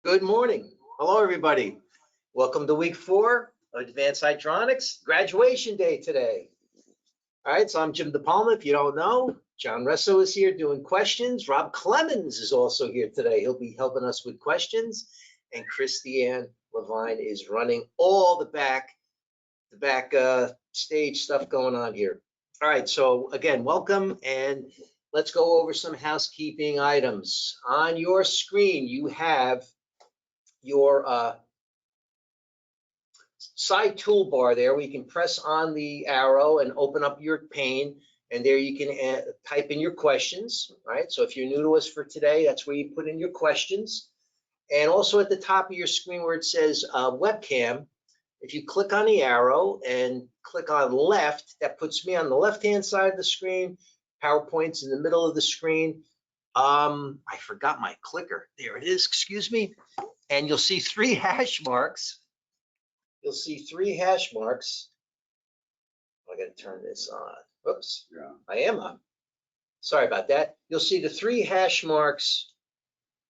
Good morning. Hello, everybody. Welcome to week 4 of Advanced Hydronics. Graduation day today. All right, so I'm Jim DePalma. If you don't know, John Resso is here doing questions. Rob Clemens is also here today. He'll be helping us with questions. And Christiane Levine is running all the back stage stuff going on here. All right, so again, welcome, and let's go over some housekeeping items. On your screen, you have your side toolbar there where you can press on the arrow and open up your pane, and there you can type in your questions. Right, so if you're new to us for today, that's where you put in your questions. And also at the top of your screen where it says webcam, if you click on the arrow and click on left, that puts me on the left hand side of the screen. PowerPoint's in the middle of the screen. I forgot my clicker. There it is, excuse me. And you'll see 3 hash marks. You'll see 3 hash marks. I got to turn this on. Oops. Yeah. I am on. Sorry about that. You'll see the 3 hash marks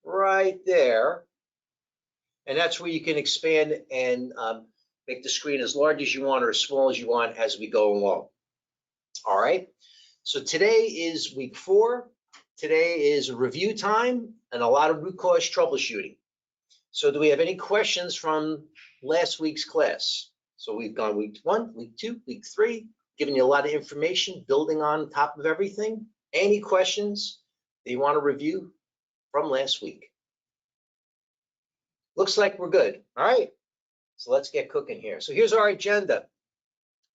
right there. And that's where you can expand and make the screen as large as you want or as small as you want as we go along. All right. So today is week 4. Today is review time and a lot of root cause troubleshooting. So do we have any questions from last week's class? So we've gone week 1, week 2, week 3, giving you a lot of information, building on top of everything. Any questions that you want to review from last week? Looks like we're good. All right, so let's get cooking here. So here's our agenda.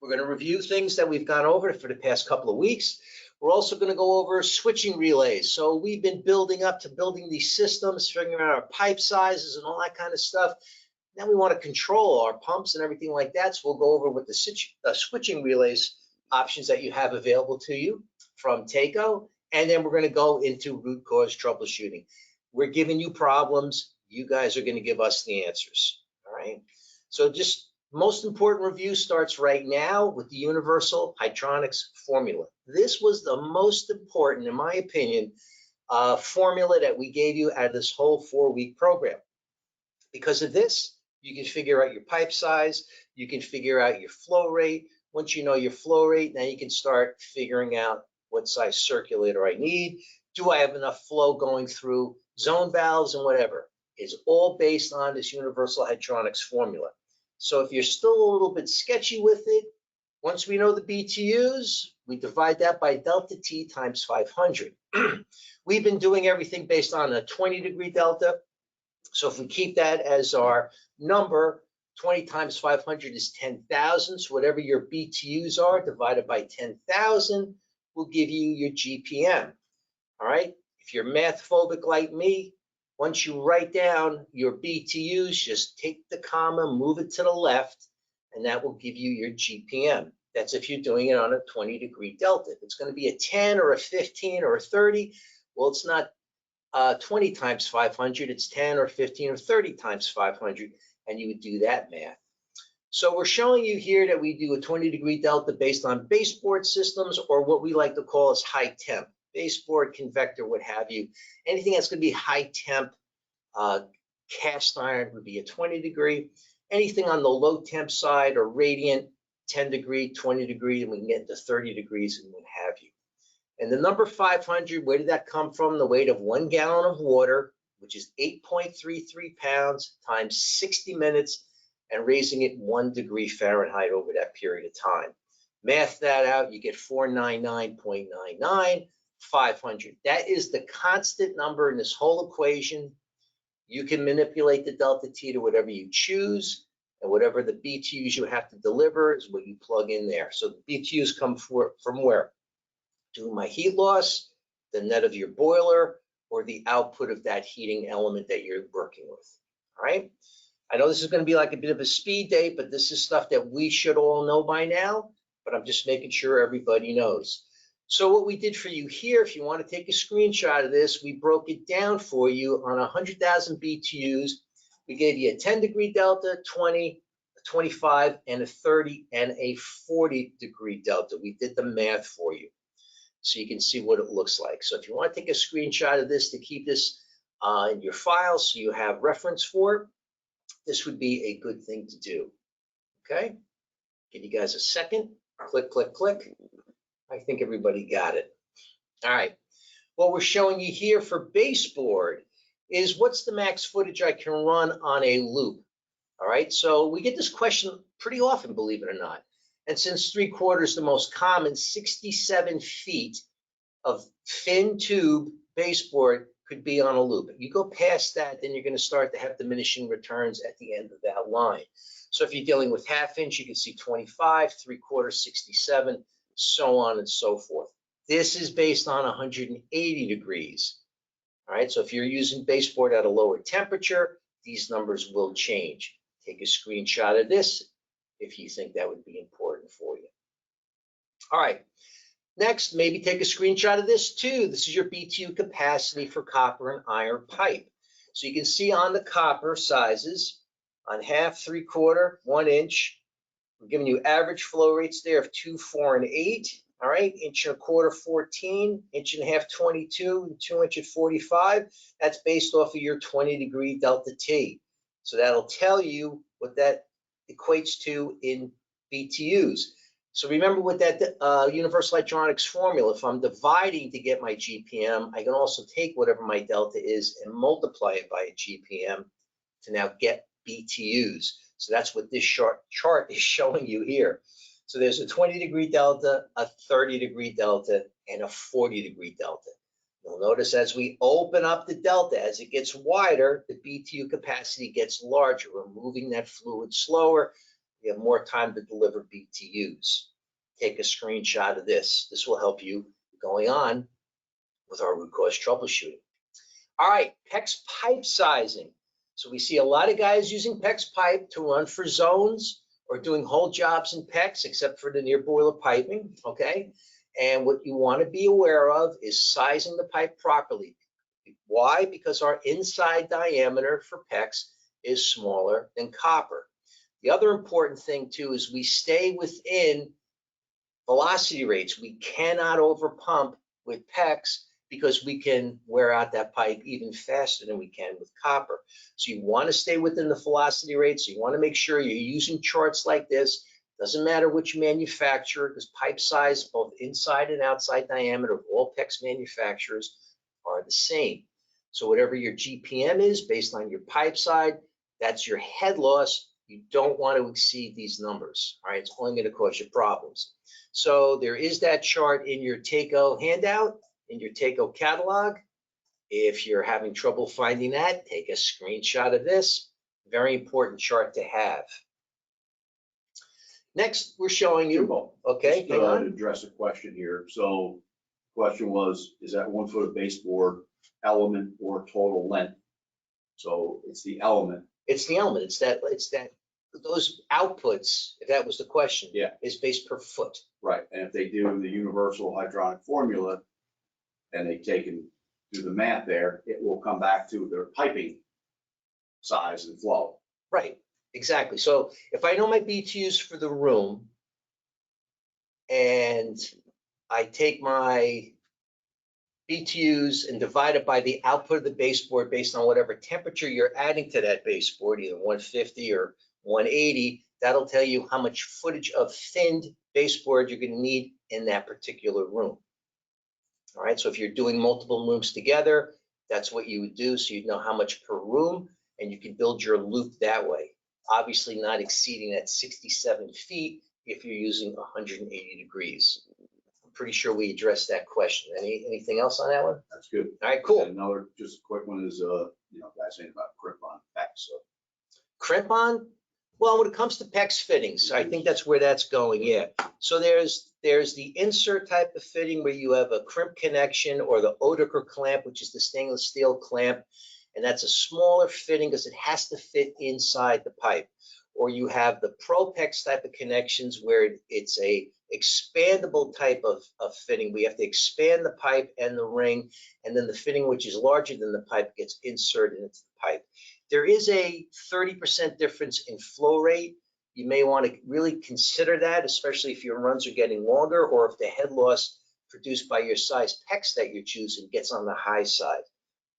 We're going to review things that we've gone over for the past couple of weeks. We're also going to go over switching relays. So we've been building up to building these systems, figuring out our pipe sizes and all that kind of stuff. Now we want to control our pumps and everything like that. So we'll go over what the switching relays options that you have available to you from Takeo. And then we're going to go into root cause troubleshooting. We're giving you problems. You guys are going to give us the answers. All right. So just most important review starts right now with the universal hydronics formula. This was the most important, in my opinion, formula that we gave you out of this whole 4-week program. Because of this, you can figure out your pipe size, you can figure out your flow rate. Once you know your flow rate, now you can start figuring out what size circulator I need. Do I have enough flow going through zone valves and whatever? It's all based on this universal hydronics formula. So if you're still a little bit sketchy with it, once we know the BTUs, we divide that by delta T times 500. We've been doing everything based on a 20-degree delta. So if we keep that as our number, 20 times 500 is 10,000. So whatever your BTUs are divided by 10,000 will give you your GPM. All right. If you're math phobic like me, once you write down your BTUs, just take the comma, move it to the left, and that will give you your GPM. That's if you're doing it on a 20-degree delta. If it's going to be a 10 or a 15 or a 30, well, it's not 20 times 500, it's 10 or 15 or 30 times 500, and you would do that math. So we're showing you here that we do a 20-degree delta based on baseboard systems, or what we like to call as high temp. Baseboard, convector, what have you. Anything that's going to be high temp, cast iron would be a 20-degree. Anything on the low temp side or radiant, 10-degree, 20-degree, and we can get into 30 degrees and what have you. And the number 500, where did that come from? The weight of 1 gallon of water, which is 8.33 pounds times 60 minutes, and raising it 1 degree Fahrenheit over that period of time. Math that out, you get 499.99. 500. That is the constant number in this whole equation. You can manipulate the delta T to whatever you choose, and whatever the BTUs you have to deliver is what you plug in there. So the BTUs come from where? To my heat loss, the net of your boiler, or the output of that heating element that you're working with. All right. I know this is going to be like a bit of a speed date, but this is stuff that we should all know by now, but I'm just making sure everybody knows. So what we did for you here, if you want to take a screenshot of this, we broke it down for you on 100,000 BTUs. We gave you a 10-degree delta, 20, a 25, and a 30, and a 40-degree delta. We did the math for you so you can see what it looks like. So if you want to take a screenshot of this to keep this in your file so you have reference for it. This would be a good thing to do. Okay, give you guys a second. Click, click, click. I think everybody got it. All right. What we're showing you here for baseboard is what's the max footage I can run on a loop. All right, so we get this question pretty often, believe it or not. And since 3/4 is the most common, 67 feet of thin tube baseboard could be on a loop. If you go past that, then you're going to start to have diminishing returns at the end of that line. So if you're dealing with 1/2 inch, you can see 25, 3/4, 67, so on and so forth. This is based on 180 degrees. All right, so if you're using baseboard at a lower temperature, these numbers will change. Take a screenshot of this if you think that would be important for you. All right, next, maybe take a screenshot of this too. This is your BTU capacity for copper and iron pipe. So you can see on the copper sizes, on 1/2, 3/4, 1 inch, we're giving you average flow rates there of 2, 4, and 8. All right, 1.25 inch, 14, 1.5 inch, 22, and 2 inch at 45. That's based off of your 20-degree delta T. So that'll tell you what that equates to in BTUs. So remember with that universal hydronics formula, if I'm dividing to get my GPM, I can also take whatever my delta is and multiply it by a GPM to now get BTUs. So that's what this chart is showing you here. So there's a 20-degree delta, a 30-degree delta, and a 40-degree delta. You'll notice as we open up the delta, as it gets wider, the BTU capacity gets larger. We're moving that fluid slower. We have more time to deliver BTUs. Take a screenshot of this. This will help you going on with our root cause troubleshooting. All right, PEX pipe sizing. So we see a lot of guys using PEX pipe to run for zones or doing whole jobs in PEX, except for the near boiler piping, okay? And what you want to be aware of is sizing the pipe properly. Why? Because our inside diameter for PEX is smaller than copper. The other important thing too is we stay within velocity rates. We cannot overpump with PEX because we can wear out that pipe even faster than we can with copper. So you want to stay within the velocity rates. So you want to make sure you're using charts like this. Doesn't matter which manufacturer, because pipe size, both inside and outside diameter of all PEX manufacturers are the same. So whatever your GPM is based on your pipe side, that's your head loss. You don't want to exceed these numbers. All right, it's only going to cause you problems. So there is that chart in your TACO handout, in your TACO catalog. If you're having trouble finding that, take a screenshot of this. Very important chart to have. Next, we're showing you, okay, hang on. To address a question here. So the question was, is that 1 foot of baseboard element or total length? So it's the element. It's the element. It's that those outputs, if that was the question, yeah, is based per foot. Right. And if they do the universal hydronic formula and they take and do the math there, it will come back to their piping size and flow. Right. Exactly. So if I know my BTUs for the room and I take my BTUs and divide it by the output of the baseboard based on whatever temperature you're adding to that baseboard, either 150 or 180, that'll tell you how much footage of thinned baseboard you're going to need in that particular room. All right. So if you're doing multiple rooms together, that's what you would do. So you'd know how much per room and you can build your loop that way. Obviously not exceeding that 67 feet if you're using 180 degrees. I'm pretty sure we addressed that question. Anything else on that one? That's good. All right, cool. And another just a quick one is, guys saying about crimp-on PEX. So. Crimp-on? Well, when it comes to PEX fittings, I think that's where that's going, yeah. So there's the insert type of fitting where you have a crimp connection or the Oedeker clamp, which is the stainless steel clamp. And that's a smaller fitting because it has to fit inside the pipe. Or you have the ProPEX type of connections where it's a expandable type of fitting. We have to expand the pipe and the ring, and then the fitting, which is larger than the pipe, gets inserted into the pipe. There is a 30% difference in flow rate. You may want to really consider that, especially if your runs are getting longer or if the head loss produced by your size PEX that you're choosing gets on the high side.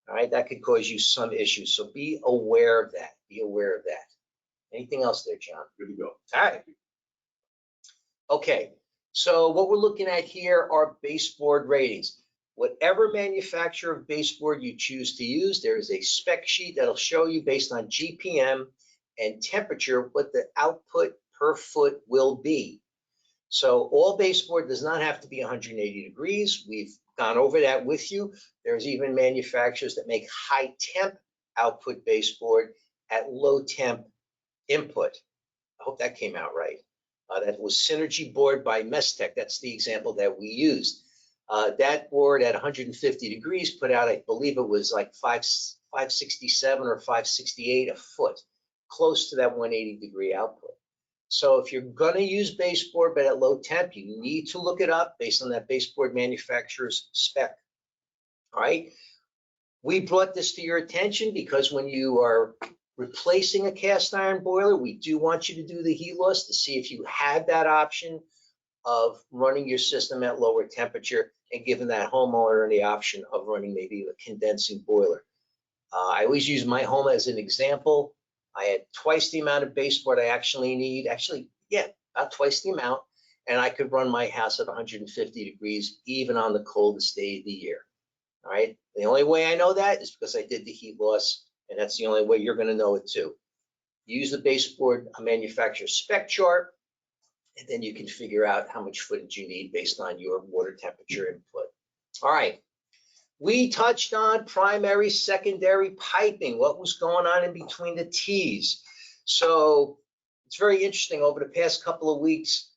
All right, that could cause you some issues. So be aware of that. Be aware of that. Anything else there, John? Good to go. All right. Okay. So what we're looking at here are baseboard ratings. Whatever manufacturer of baseboard you choose to use, there is a spec sheet that'll show you based on GPM and temperature what the output per foot will be. So all baseboard does not have to be 180 degrees. We've gone over that with you. There's even manufacturers that make high temp output baseboard at low temp input. I hope that came out right. That was Synergy board by Mestec. That's the example that we used. That board at 150 degrees put out, I believe it was like 567 or 568 a foot, close to that 180 degree output. So if you're going to use baseboard but at low temp, you need to look it up based on that baseboard manufacturer's spec. All right. We brought this to your attention because when you are replacing a cast iron boiler, we do want you to do the heat loss to see if you have that option of running your system at lower temperature and giving that homeowner the option of running maybe a condensing boiler. I always use my home as an example. I had twice the amount of baseboard I actually need. Actually, yeah, about twice the amount. And I could run my house at 150 degrees, even on the coldest day of the year. All right. The only way I know that is because I did the heat loss, and that's the only way you're going to know it too. Use the baseboard manufacturer's spec chart, and then you can figure out how much footage you need based on your water temperature input. All right. We touched on primary, secondary piping, what was going on in between the T's. So it's very interesting. Over the past couple of weeks,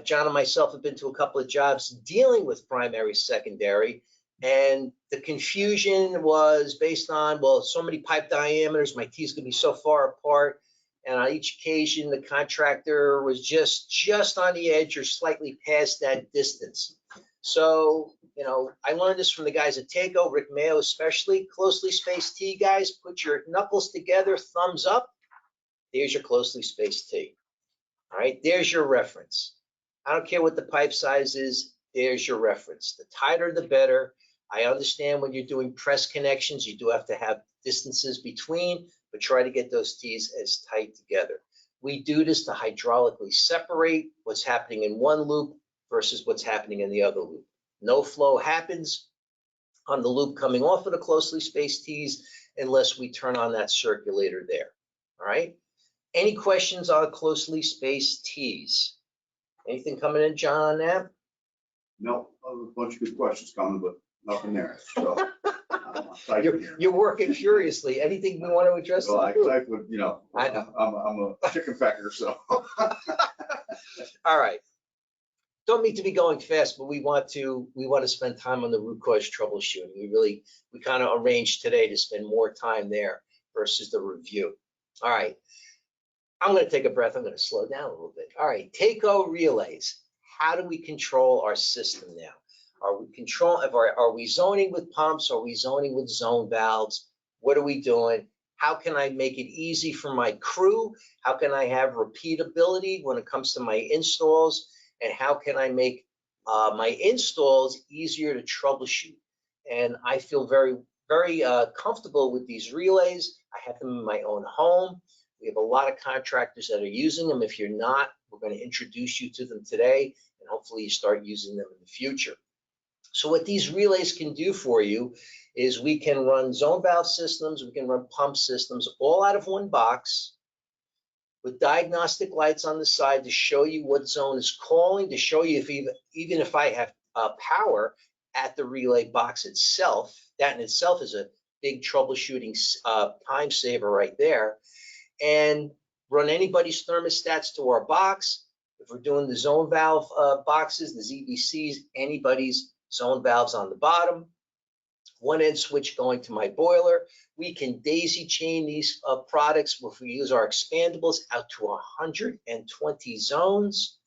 John and myself have been to a couple of jobs dealing with primary, secondary, and the confusion was based on, well, so many pipe diameters, my T's could be so far apart. And on each occasion, the contractor was just on the edge or slightly past that distance. So, you know, I learned this from the guys at Takeo, Rick Mayo especially. Closely spaced T, guys, put your knuckles together, thumbs up. There's your closely spaced T. All right, there's your reference. I don't care what the pipe size is, there's your reference. The tighter, the better. I understand when you're doing press connections, you do have to have distances between, but try to get those T's as tight together. We do this to hydraulically separate what's happening in one loop versus what's happening in the other loop. No flow happens on the loop coming off of the closely spaced T's unless we turn on that circulator there. All right. Any questions on closely spaced T's? Anything coming in, John, on that? No, a bunch of good questions coming, but nothing there. So you're working furiously. Anything you want to address? Well, I would, you know, I know. I'm a chicken pecker, so. All right. Don't mean to be going fast, but we want to spend time on the root cause troubleshooting. We kind of arranged today to spend more time there versus the review. All right. I'm going to take a breath. I'm going to slow down a little bit. All right. Takeo relays. How do we control our system now? Are we zoning with pumps? Are we zoning with zone valves? What are we doing? How can I make it easy for my crew? How can I have repeatability when it comes to my installs? And how can I make my installs easier to troubleshoot? And I feel very, very comfortable with these relays. I have them in my own home. We have a lot of contractors that are using them. If you're not, we're going to introduce you to them today, and hopefully you start using them in the future. So what these relays can do for you is we can run zone valve systems, we can run pump systems all out of one box with diagnostic lights on the side to show you what zone is calling, to show you if even if I have power at the relay box itself. That in itself is a big troubleshooting time saver right there. And run anybody's thermostats to our box. If we're doing the zone valve boxes, the ZVCs, anybody's zone valves on the bottom. One end switch going to my boiler. We can daisy chain these products if we use our expandables out to 120 zones.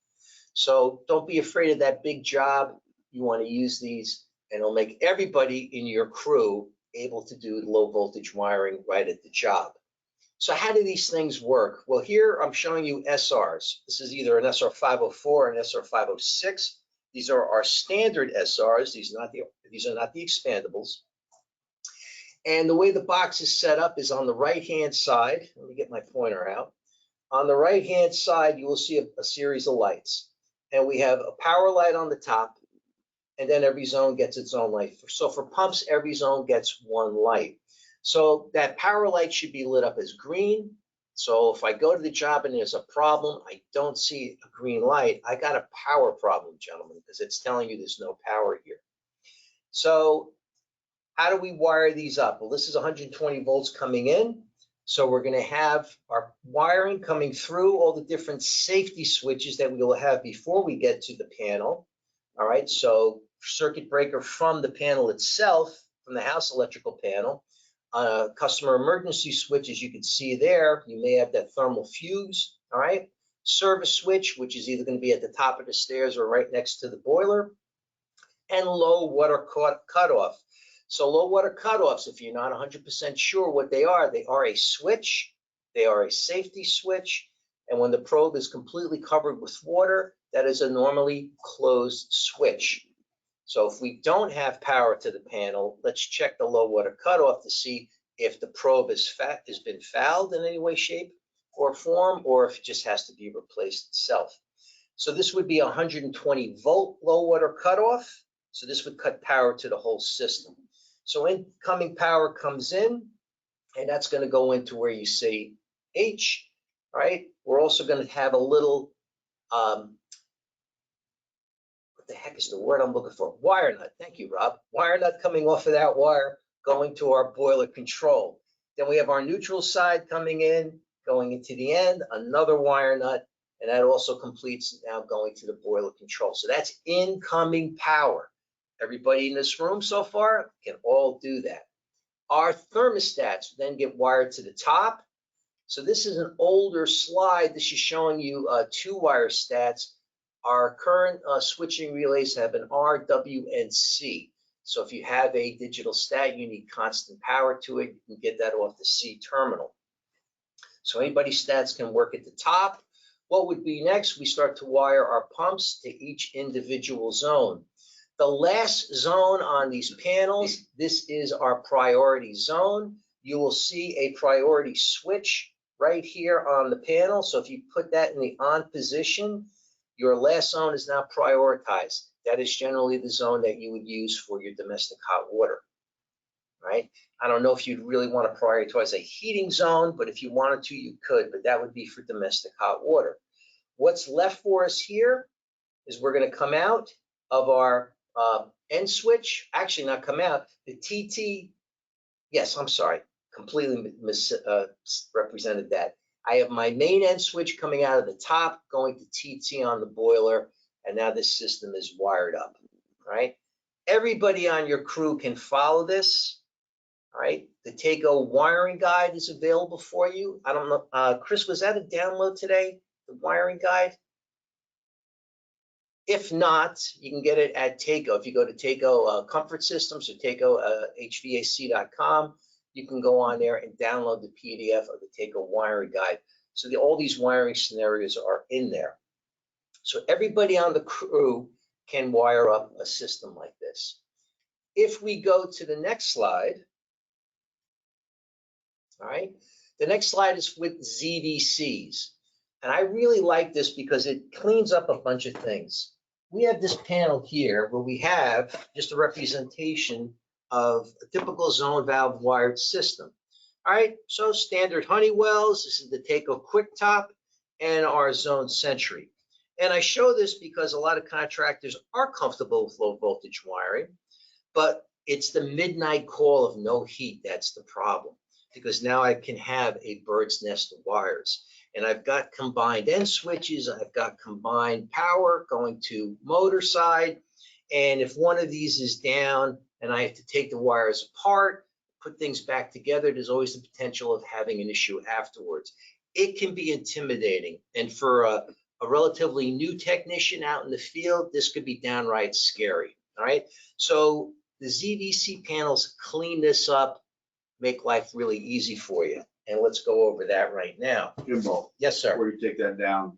So don't be afraid of that big job. You want to use these, and it'll make everybody in your crew able to do low voltage wiring right at the job. So how do these things work? Well, here I'm showing you SRs. This is either an SR 504 or an SR 506. These are our standard SRs. These are not the expandables. And the way the box is set up is on the right-hand side. Let me get my pointer out. On the right-hand side, you will see a series of lights. And we have a power light on the top, and then every zone gets its own light. So for pumps, every zone gets one light. So that power light should be lit up as green. So if I go to the job and there's a problem, I don't see a green light, I got a power problem, gentlemen, because it's telling you there's no power here. So how do we wire these up? Well, this is 120 volts coming in. So we're going to have our wiring coming through all the different safety switches that we will have before we get to the panel. All right, so circuit breaker from the panel itself, from the house electrical panel. Customer emergency switch, as you can see there, you may have that thermal fuse. All right, service switch, which is either going to be at the top of the stairs or right next to the boiler, and low water cutoff. So low water cutoffs, if you're not 100% sure what they are a switch, they are a safety switch, and when the probe is completely covered with water, that is a normally closed switch. So if we don't have power to the panel, let's check the low water cutoff to see if the probe has been fouled in any way, shape, or form, or if it just has to be replaced itself. So this would be 120 volt low water cutoff. So this would cut power to the whole system. So incoming power comes in, and that's going to go into where you see H, right? We're also going to have a little, what the heck is the word I'm looking for? Wire nut. Thank you, Rob. Wire nut coming off of that wire, going to our boiler control. Then we have our neutral side coming in, going into the end, another wire nut, and that also completes now going to the boiler control. So that's incoming power. Everybody in this room so far can all do that. Our thermostats then get wired to the top. So this is an older slide. This is showing you 2-wire stats. Our current switching relays have an R, W, and C. So if you have a digital stat, you need constant power to it. You can get that off the C terminal. So anybody's stats can work at the top. What would be next? We start to wire our pumps to each individual zone. The last zone on these panels, this is our priority zone. You will see a priority switch right here on the panel. So if you put that in the on position, your last zone is now prioritized. That is generally the zone that you would use for your domestic hot water, right? I don't know if you'd really want to prioritize a heating zone, but if you wanted to, you could, but that would be for domestic hot water. What's left for us here is we're going to come out of our end switch, actually not come out, the TT, yes, I'm sorry, completely misrepresented that. I have my main end switch coming out of the top, going to TT on the boiler, and now this system is wired up, right? Everybody on your crew can follow this, right? The TACO wiring guide is available for you. I don't know, Chris, was that a download today, the wiring guide? If not, you can get it at TACO. If you go to TACO Comfort Systems or TACO HVAC.com, you can go on there and download the PDF of the TACO wiring guide. So all these wiring scenarios are in there. So everybody on the crew can wire up a system like this. If we go to the next slide, all right, the next slide is with ZVCs. And I really like this because it cleans up a bunch of things. We have this panel here where we have just a representation of a typical zone valve wired system. All right, so standard Honeywells, this is the TACO Quicktop, and our Zone Sentry. And I show this because a lot of contractors are comfortable with low voltage wiring, but it's the midnight call of no heat that's the problem, because now I can have a bird's nest of wires. And I've got combined end switches, I've got combined power going to motor side. And if one of these is down and I have to take the wires apart, put things back together, there's always the potential of having an issue afterwards. It can be intimidating. And for a relatively new technician out in the field, this could be downright scary, all right? So the ZVC panels clean this up, make life really easy for you. And let's go over that right now. Jimbo. Yes, sir. Before you take that down,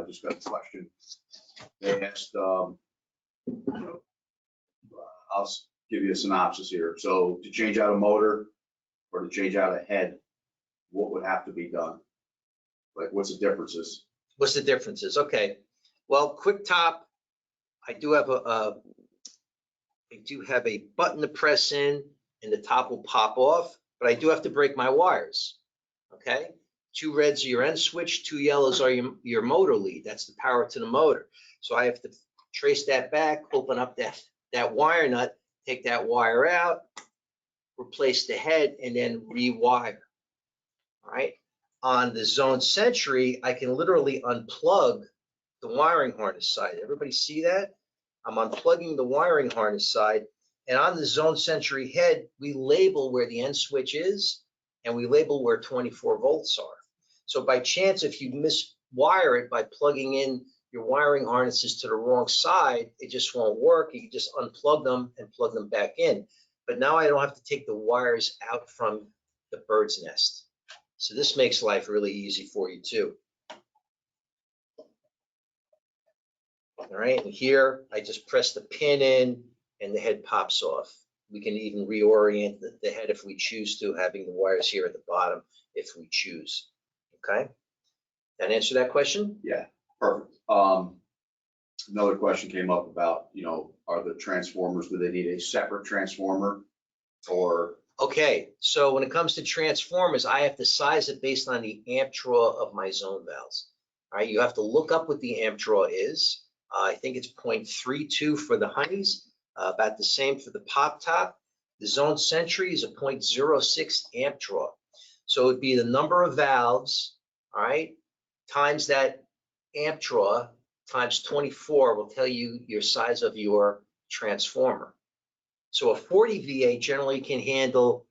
just got a question. They asked, I'll give you a synopsis here. So to change out a motor, or to change out a head, what would have to be done? Like, what's the differences? What's the differences? Okay. Well, quick top, I do have a button to press in and the top will pop off, but I do have to break my wires. Okay. 2 reds are your end switch, 2 yellows are your motor lead. That's the power to the motor. So I have to trace that back, open up that wire nut, take that wire out, replace the head, and then rewire. All right. On the Zone Sentry, I can literally unplug the wiring harness side. Everybody see that? I'm unplugging the wiring harness side. And on the Zone Sentry head, we label where the end switch is, and we label where 24 volts are. So by chance, if you miswire it by plugging in your wiring harnesses to the wrong side, it just won't work. You can just unplug them and plug them back in. But now I don't have to take the wires out from the bird's nest. So this makes life really easy for you too. All right, and here I just press the pin in and the head pops off. We can even reorient the head if we choose to, having the wires here at the bottom if we choose. Okay, that answer that question? Yeah, perfect. Another question came up about, are the transformers, do they need a separate transformer or? Okay, so when it comes to transformers, I have to size it based on the amp draw of my zone valves. All right, you have to look up what the amp draw is. I think it's 0.32 for the honeys, about the same for the pop top. The Zone Sentry is a 0.06 amp draw. So it would be the number of valves, all right, times that amp draw times 24 will tell you your size of your transformer. So a 40 VA generally can handle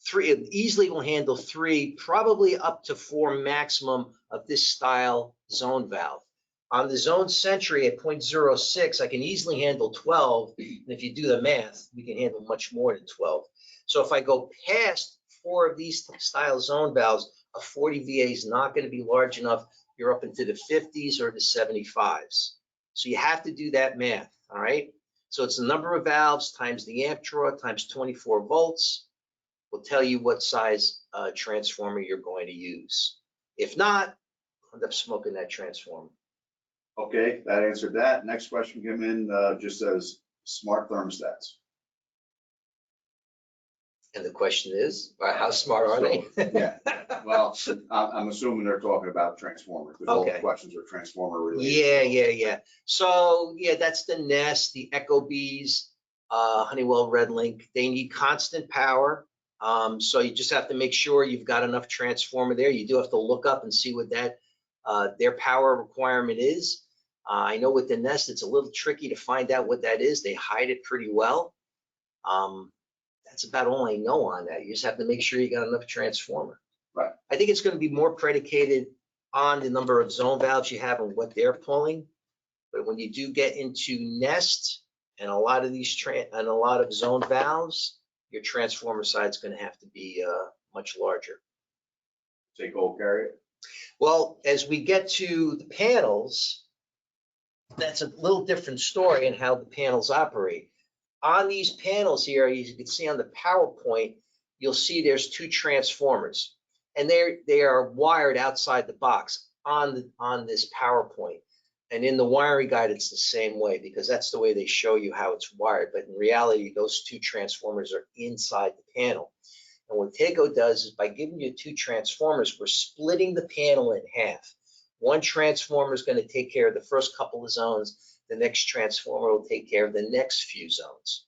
3, it easily will handle 3, probably up to 4 maximum of this style zone valve. On the Zone Sentry at 0.06, I can easily handle 12. And if you do the math, we can handle much more than 12. So if I go past 4 of these style zone valves, a 40 VA is not going to be large enough. You're up into the 50s or the 75s. So you have to do that math, all right? So it's the number of valves times the amp draw times 24 volts will tell you what size transformer you're going to use. If not, end up smoking that transformer. Okay, that answered that. Next question came in, just says smart thermostats. And the question is, how smart are they? Yeah, well, I'm assuming they're talking about transformers, because all the Okay. questions are transformer related. Yeah. So yeah, that's the Nest, the Ecobees, Honeywell RedLink. They need constant power. So you just have to make sure you've got enough transformer there. You do have to look up and see what that their power requirement is. I know with the Nest, it's a little tricky to find out what that is. They hide it pretty well. That's about all I know on that. You just have to make sure you got enough transformer. Right. I think it's going to be more predicated on the number of zone valves you have and what they're pulling. But when you do get into Nest and a lot of these and a lot of zone valves, your transformer side is going to have to be much larger. Take old carry it. Well, as we get to the panels, that's a little different story in how the panels operate. On these panels here, as you can see on the PowerPoint, you'll see there's 2 transformers, and they are wired outside the box on this PowerPoint. And in the wiring guide, it's the same way, because that's the way they show you how it's wired. But in reality, those 2 transformers are inside the panel. And what Taco does is, by giving you 2 transformers, we're splitting the panel in half. One transformer is going to take care of the first couple of zones. The next transformer will take care of the next few zones.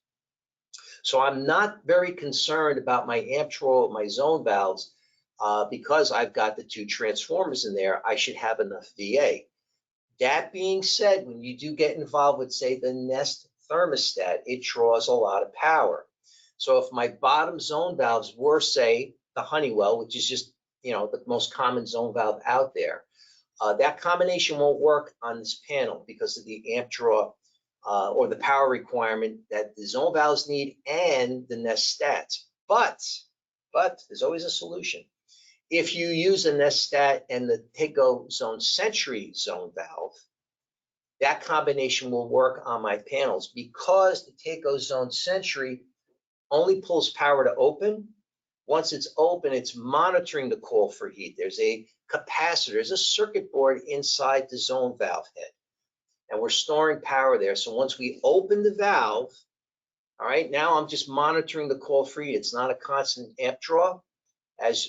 So I'm not very concerned about my amp draw, my zone valves, because I've got the 2 transformers in there. I should have enough VA. That being said, when you do get involved with, say, the Nest thermostat, it draws a lot of power. So if my bottom zone valves were, say, the Honeywell, which is just, the most common zone valve out there, that combination won't work on this panel because of the amp draw or the power requirement that the zone valves need and the Nest stats. But there's always a solution. If you use a Nest stat and the Taco Zone Sentry zone valve, that combination will work on my panels, because the Taco Zone Sentry only pulls power to open, Once it's open, it's monitoring the call for heat. There's a capacitor, there's a circuit board inside the zone valve head, and we're storing power there. So once we open the valve, all right, now I'm just monitoring the call for heat. It's not a constant amp draw as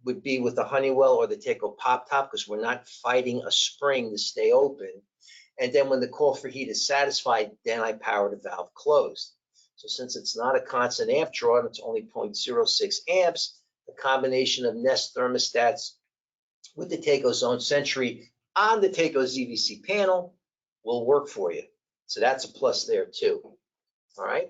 would be with the Honeywell or the Takeo pop top, because we're not fighting a spring to stay open. And then when the call for heat is satisfied, then I power the valve closed. So since it's not a constant amp draw and it's only 0.06 amps, the combination of Nest thermostats with the Takeo Zone Sentry on the Takeo ZVC panel will work for you. So that's a plus there too. All right.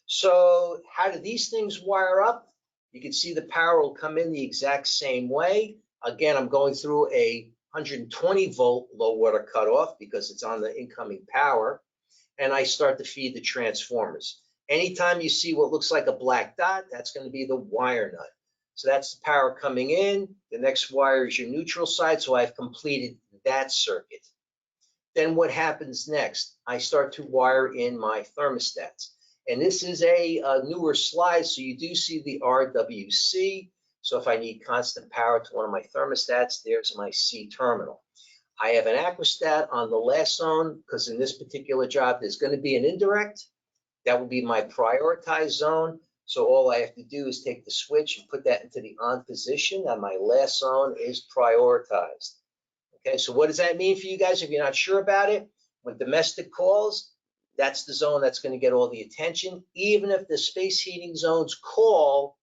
So how do these things wire up? You can see the power will come in the exact same way. Again, I'm going through a 120 volt low water cutoff because it's on the incoming power, and I start to feed the transformers. Anytime you see what looks like a black dot, that's going to be the wire nut. So that's the power coming in. The next wire is your neutral side, so I've completed that circuit. Then what happens next? I start to wire in my thermostats. And this is a newer slide, so you do see the RWC. So if I need constant power to one of my thermostats, there's my C terminal. I have an aquastat on the last zone, because in this particular job, there's going to be an indirect. That will be my prioritized zone. So all I have to do is take the switch and put that into the on position, and my last zone is prioritized. Okay, so what does that mean for you guys if you're not sure about it? When domestic calls, that's the zone that's going to get all the attention. Even if the space heating zones call,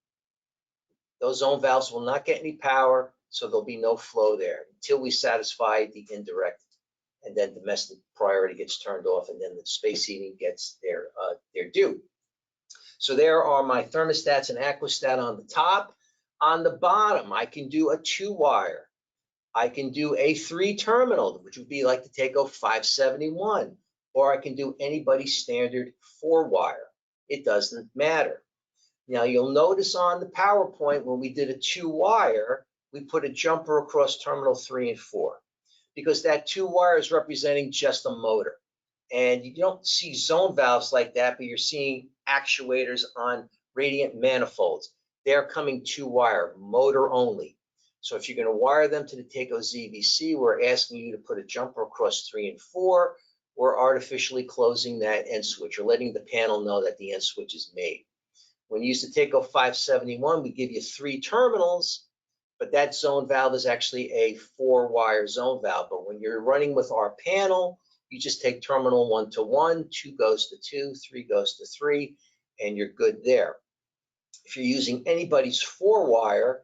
those zone valves will not get any power, so there'll be no flow there until we satisfy the indirect, and then domestic priority gets turned off, and then the space heating gets their due. So there are my thermostats and aquastat on the top. On the bottom, I can do a 2-wire. I can do a 3-terminal, which would be like the Takeo 571, or I can do anybody's standard 4-wire. It doesn't matter. Now you'll notice on the PowerPoint when we did a 2-wire, we put a jumper across terminal 3 and 4, because that 2-wire is representing just a motor. And you don't see zone valves like that, but you're seeing actuators on radiant manifolds. They're coming 2-wire, motor only. So if you're going to wire them to the Takeo ZVC, we're asking you to put a jumper across 3 and 4. We're artificially closing that end switch, or letting the panel know that the end switch is made. When you use the Takeo 571, we give you 3 terminals, but that zone valve is actually a 4-wire zone valve. But when you're running with our panel, you just take terminal 1 to 1, 2 goes to 2, 3 goes to 3, and you're good there. If you're using anybody's 4-wire,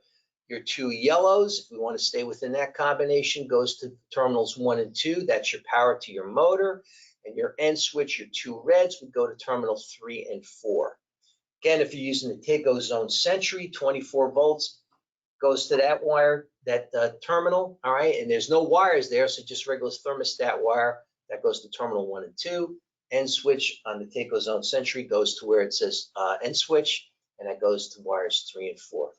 your 2 yellows, if we want to stay within that combination, goes to terminals 1 and 2. That's your power to your motor. And your end switch, your 2 reds, would go to terminal 3 and 4. Again, if you're using the Takeo Zone Sentry, 24 volts, goes to that wire, that terminal, all right? And there's no wires there, so just regular thermostat wire. That goes to terminal 1 and 2. End switch on the Takeo Zone Sentry goes to where it says end switch, and that goes to wires 3 and 4.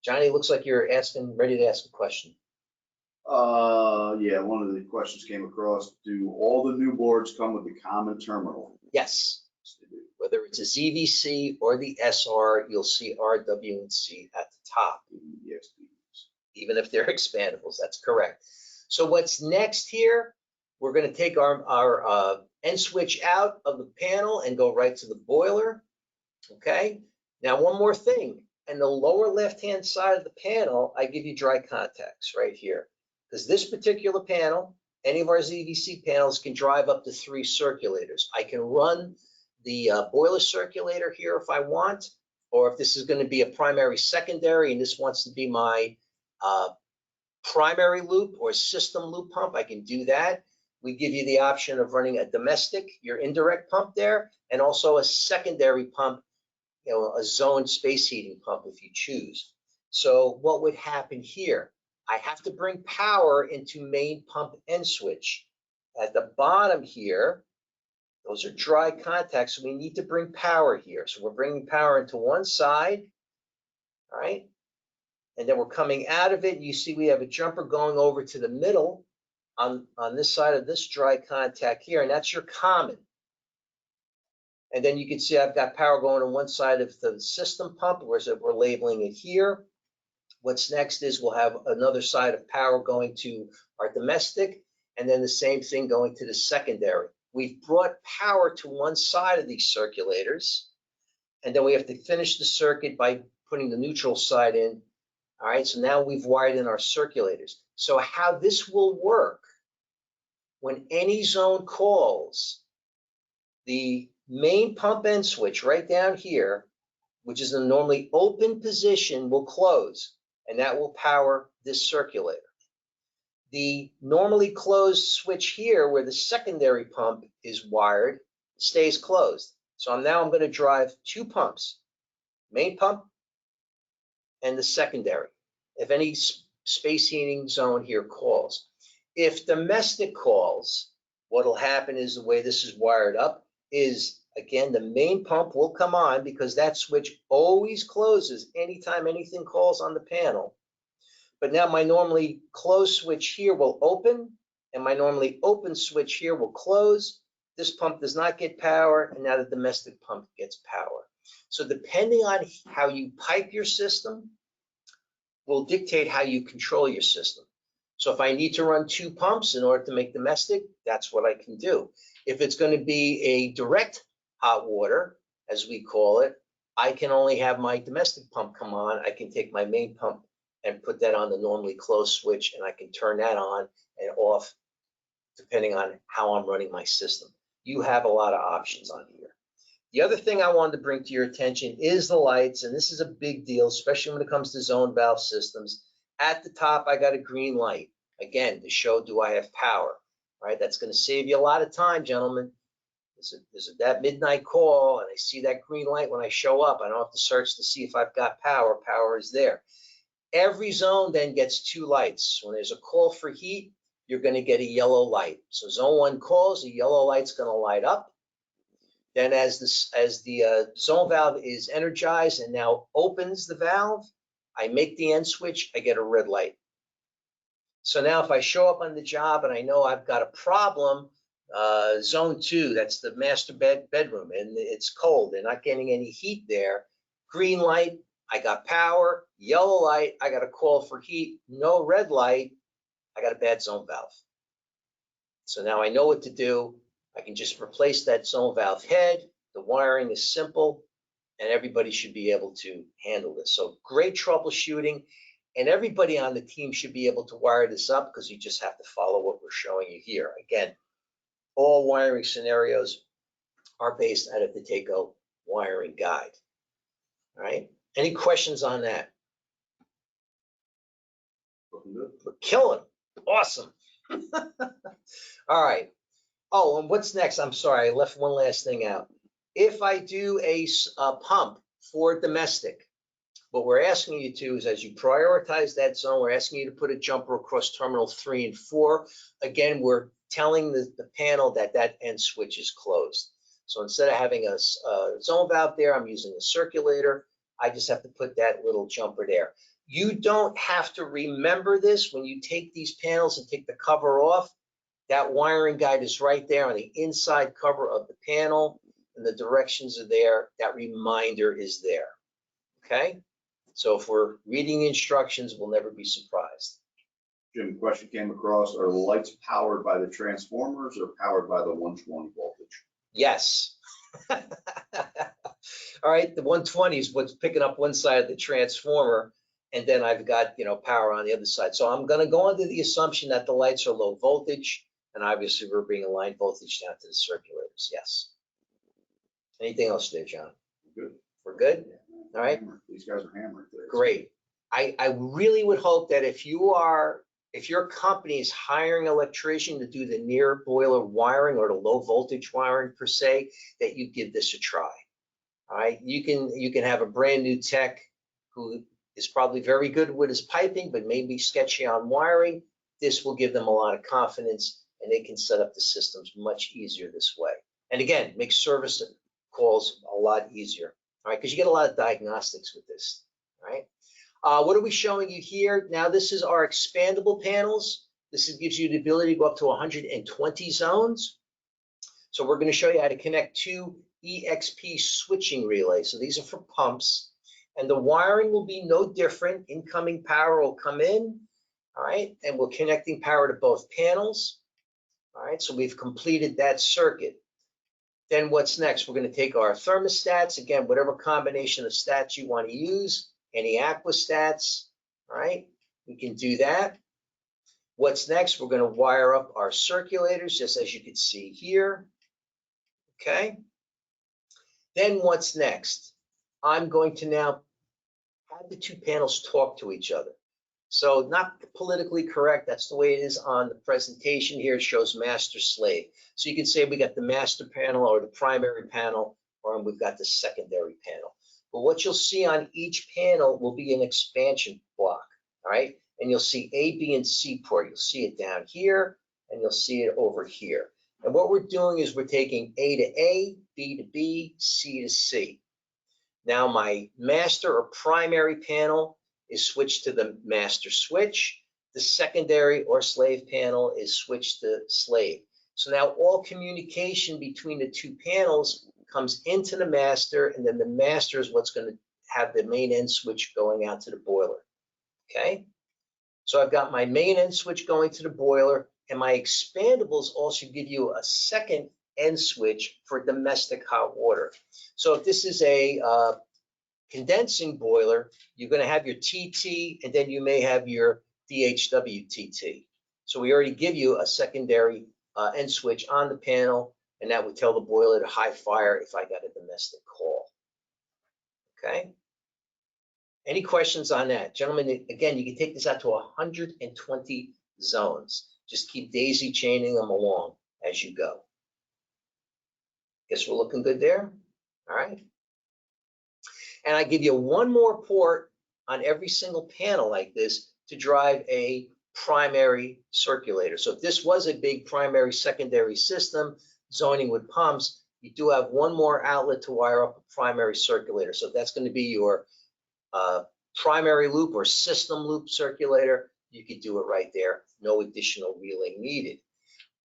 Johnny, looks like you're ready to ask a question. Yeah, one of the questions came across. Do all the new boards come with a common terminal? Yes. Whether it's a ZVC or the SR, you'll see R, W, and C at the top. Yes. Even if they're expandables, that's correct. So what's next here? We're going to take our end switch out of the panel and go right to the boiler. Okay. Now, one more thing. In the lower left-hand side of the panel, I give you dry contacts right here. Because this particular panel, any of our ZVC panels can drive up to 3 circulators. I can run the boiler circulator here if I want, or if this is going to be a primary secondary and this wants to be my primary loop or system loop pump, I can do that. We give you the option of running a domestic, your indirect pump there, and also a secondary pump, a zone space heating pump if you choose. So what would happen here? I have to bring power into main pump end switch. At the bottom here, those are dry contacts, so we need to bring power here. So we're bringing power into one side, all right? And then we're coming out of it. You see we have a jumper going over to the middle on this side of this dry contact here, and that's your common. And then you can see I've got power going on one side of the system pump, whereas we're labeling it here. What's next is we'll have another side of power going to our domestic, and then the same thing going to the secondary. We've brought power to one side of these circulators, and then we have to finish the circuit by putting the neutral side in. All right, so now we've wired in our circulators. So how this will work, when any zone calls, the main pump end switch right down here, which is in a normally open position, will close, and that will power this circulator. The normally closed switch here, where the secondary pump is wired, stays closed. So I'm going to drive two pumps, main pump and the secondary, if any space heating zone here calls. If domestic calls, what will happen is the way this is wired up is, again, the main pump will come on because that switch always closes anytime anything calls on the panel. But now my normally closed switch here will open, and my normally open switch here will close. This pump does not get power, and now the domestic pump gets power. So depending on how you pipe your system will dictate how you control your system. So if I need to run two pumps in order to make domestic, that's what I can do. If it's going to be a direct hot water, as we call it, I can only have my domestic pump come on. I can take my main pump and put that on the normally closed switch, and I can turn that on and off depending on how I'm running my system. You have a lot of options on here. The other thing I wanted to bring to your attention is the lights, and this is a big deal, especially when it comes to zone valve systems. At the top, I got a green light, again, to show do I have power, right? That's going to save you a lot of time, gentlemen. There's that midnight call, and I see that green light when I show up. I don't have to search to see if I've got power. Power is there. Every zone then gets two lights. When there's a call for heat, you're going to get a yellow light. So zone 1 calls, the yellow light's going to light up. Then as the zone valve is energized and now opens the valve, I make the end switch, I get a red light. So now if I show up on the job and I know I've got a problem, zone 2, that's the master bedroom, and it's cold, they're not getting any heat there. Green light, I got power. Yellow light, I got a call for heat. No red light, I got a bad zone valve. So now I know what to do. I can just replace that zone valve head. The wiring is simple, and everybody should be able to handle this. So great troubleshooting, and everybody on the team should be able to wire this up because you just have to follow what we're showing you here. Again, all wiring scenarios are based out of the TACO wiring guide. All right. Any questions on that? We're killing. Awesome. All right. Oh, and what's next? I'm sorry, I left one last thing out. If I do a pump for domestic, what we're asking you to is, as you prioritize that zone, we're asking you to put a jumper across terminal 3 and 4. Again, we're telling the panel that that end switch is closed. So instead of having a zone valve there, I'm using a circulator. I just have to put that little jumper there. You don't have to remember this when you take these panels and take the cover off. That wiring guide is right there on the inside cover of the panel, and the directions are there. That reminder is there. Okay? So if we're reading instructions, we'll never be surprised. Jim, question came across, are the lights powered by the transformers or powered by the 120 voltage? Yes. All right, the 120 is what's picking up one side of the transformer, and then I've got, power on the other side. So I'm going to go under the assumption that the lights are low voltage, and obviously we're bringing line voltage down to the circulators. Yes. Anything else there, John? Good. We're good? Yeah, all right. These guys are hammered today. Great. I really would hope that if your company is hiring an electrician to do the near boiler wiring or the low voltage wiring per se, that you give this a try. All right. You can have a brand new tech who is probably very good with his piping, but maybe sketchy on wiring. This will give them a lot of confidence, and they can set up the systems much easier this way. And again, make service calls a lot easier. All right, because you get a lot of diagnostics with this. All right. What are we showing you here? Now, this is our expandable panels. This gives you the ability to go up to 120 zones. So we're going to show you how to connect two EXP switching relay. So these are for pumps, and the wiring will be no different. Incoming power will come in, all right, and we're connecting power to both panels. All right, so we've completed that circuit. Then what's next? We're going to take our thermostats, again, whatever combination of stats you want to use, any aquastats, all right, we can do that. What's next? We're going to wire up our circulators, just as you can see here, okay? Then what's next? I'm going to now have the two panels talk to each other. So not politically correct, that's the way it is on the presentation here. It shows master slave. So you can say we got the master panel or the primary panel, or we've got the secondary panel. But what you'll see on each panel will be an expansion block, all right? And you'll see A, B, and C port. You'll see it down here, and you'll see it over here. And what we're doing is we're taking A to A, B to B, C to C. Now my master or primary panel is switched to the master switch. The secondary or slave panel is switched to slave. So now all communication between the two panels comes into the master, and then the master is what's going to have the main end switch going out to the boiler. Okay? So I've got my main end switch going to the boiler, and my expandables also give you a second end switch for domestic hot water. So if this is a condensing boiler, you're going to have your TT, and then you may have your DHWTT. So we already give you a secondary end switch on the panel, and that would tell the boiler to high fire if I got a domestic call. Okay? Any questions on that? Gentlemen, again, you can take this out to 120 zones. Just keep daisy chaining them along as you go. Guess we're looking good there? All right. And I give you one more port on every single panel like this to drive a primary circulator. So if this was a big primary secondary system, zoning with pumps, you do have one more outlet to wire up a primary circulator. So that's going to be your primary loop or system loop circulator. You could do it right there. No additional relay needed.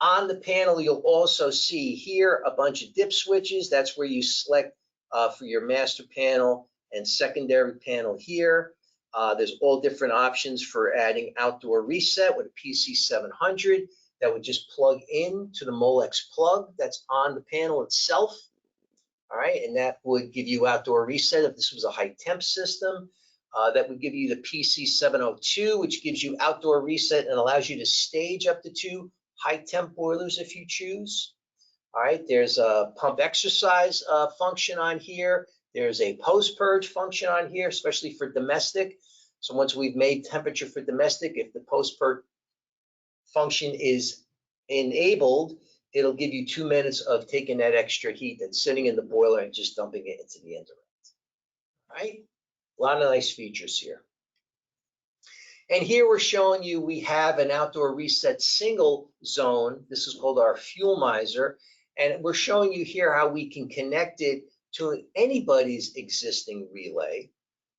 On the panel, you'll also see here a bunch of dip switches. That's where you select for your master panel and secondary panel here. There's all different options for adding outdoor reset with a PC700 that would just plug in to the Molex plug that's on the panel itself. All right, and that would give you outdoor reset if this was a high temp system. That would give you the PC702, which gives you outdoor reset and allows you to stage up to 2 high temp boilers if you choose. All right, there's a pump exercise function on here. There's a post purge function on here, especially for domestic. So once we've made temperature for domestic, if the post purge function is enabled, it'll give you 2 minutes of taking that extra heat that's sitting in the boiler and just dumping it into the indirect. All right, a lot of nice features here. And here we're showing you we have an outdoor reset single zone. This is called our fuel miser. And we're showing you here how we can connect it to anybody's existing relay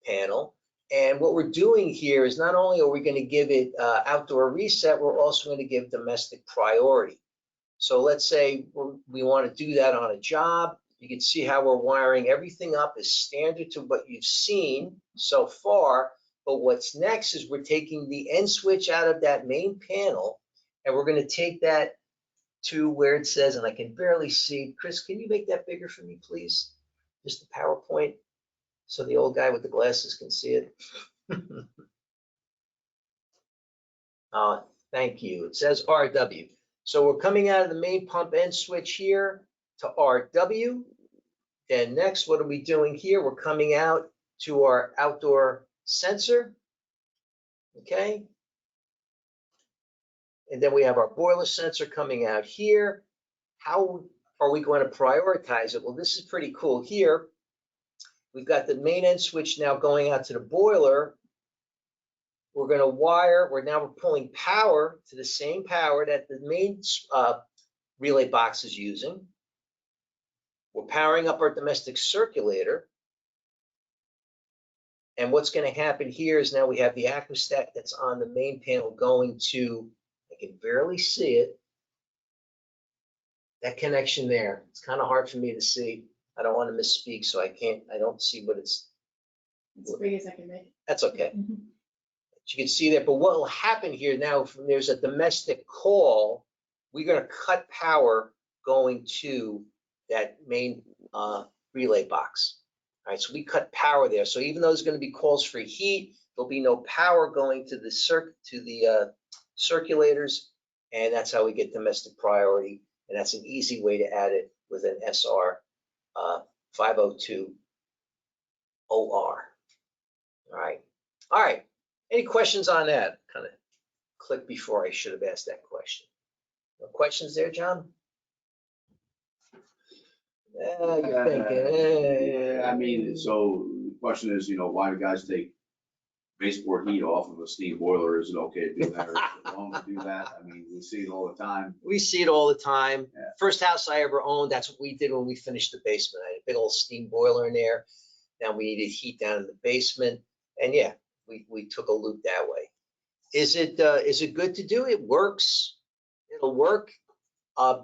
panel. And what we're doing here is not only are we going to give it outdoor reset, we're also going to give domestic priority. So let's say we want to do that on a job. You can see how we're wiring everything up as standard to what you've seen so far. But what's next is we're taking the end switch out of that main panel, and we're going to take that to where it says, and I can barely see. Chris, can you make that bigger for me, please? Just the PowerPoint, so the old guy with the glasses can see it. Thank you. It says RW. So we're coming out of the main pump end switch here to RW. Then next, what are we doing here? We're coming out to our outdoor sensor. Okay. And then we have our boiler sensor coming out here. How are we going to prioritize it? Well, this is pretty cool here. We've got the main end switch now going out to the boiler. We're going to wire, we're pulling power to the same power that the main relay box is using. We're powering up our domestic circulator. And what's going to happen here is now we have the aquastat that's on the main panel going to, I can barely see it, that connection there. It's kind of hard for me to see. I don't want to misspeak, so I don't see what it's. As big as I can make. That's okay. Mhm. You can see that, but what will happen here now, from there's a domestic call, we're going to cut power going to that main relay box. All right, so we cut power there. So even though there's going to be calls for heat, there'll be no power going to the circulators, and that's how we get domestic priority. And that's an easy way to add it with an SR 502 OR. All right. Any questions on that? Kind of click before I should have asked that question. No questions there, John? You're thinking. Yeah, I mean, so the question is, why do guys take baseboard heat off of a steam boiler? Is it okay to do that, or is it wrong to do that? I mean, we see it all the time. We see it all the time. Yeah. First house I ever owned, that's what we did when we finished the basement. I had a big old steam boiler in there. Now we needed heat down in the basement. And yeah, we took a loop that way. Is it good to do? It works. It'll work.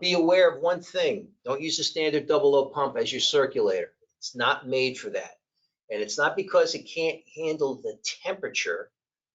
Be aware of one thing. Don't use a standard double O pump as your circulator. It's not made for that. And it's not because it can't handle the temperature.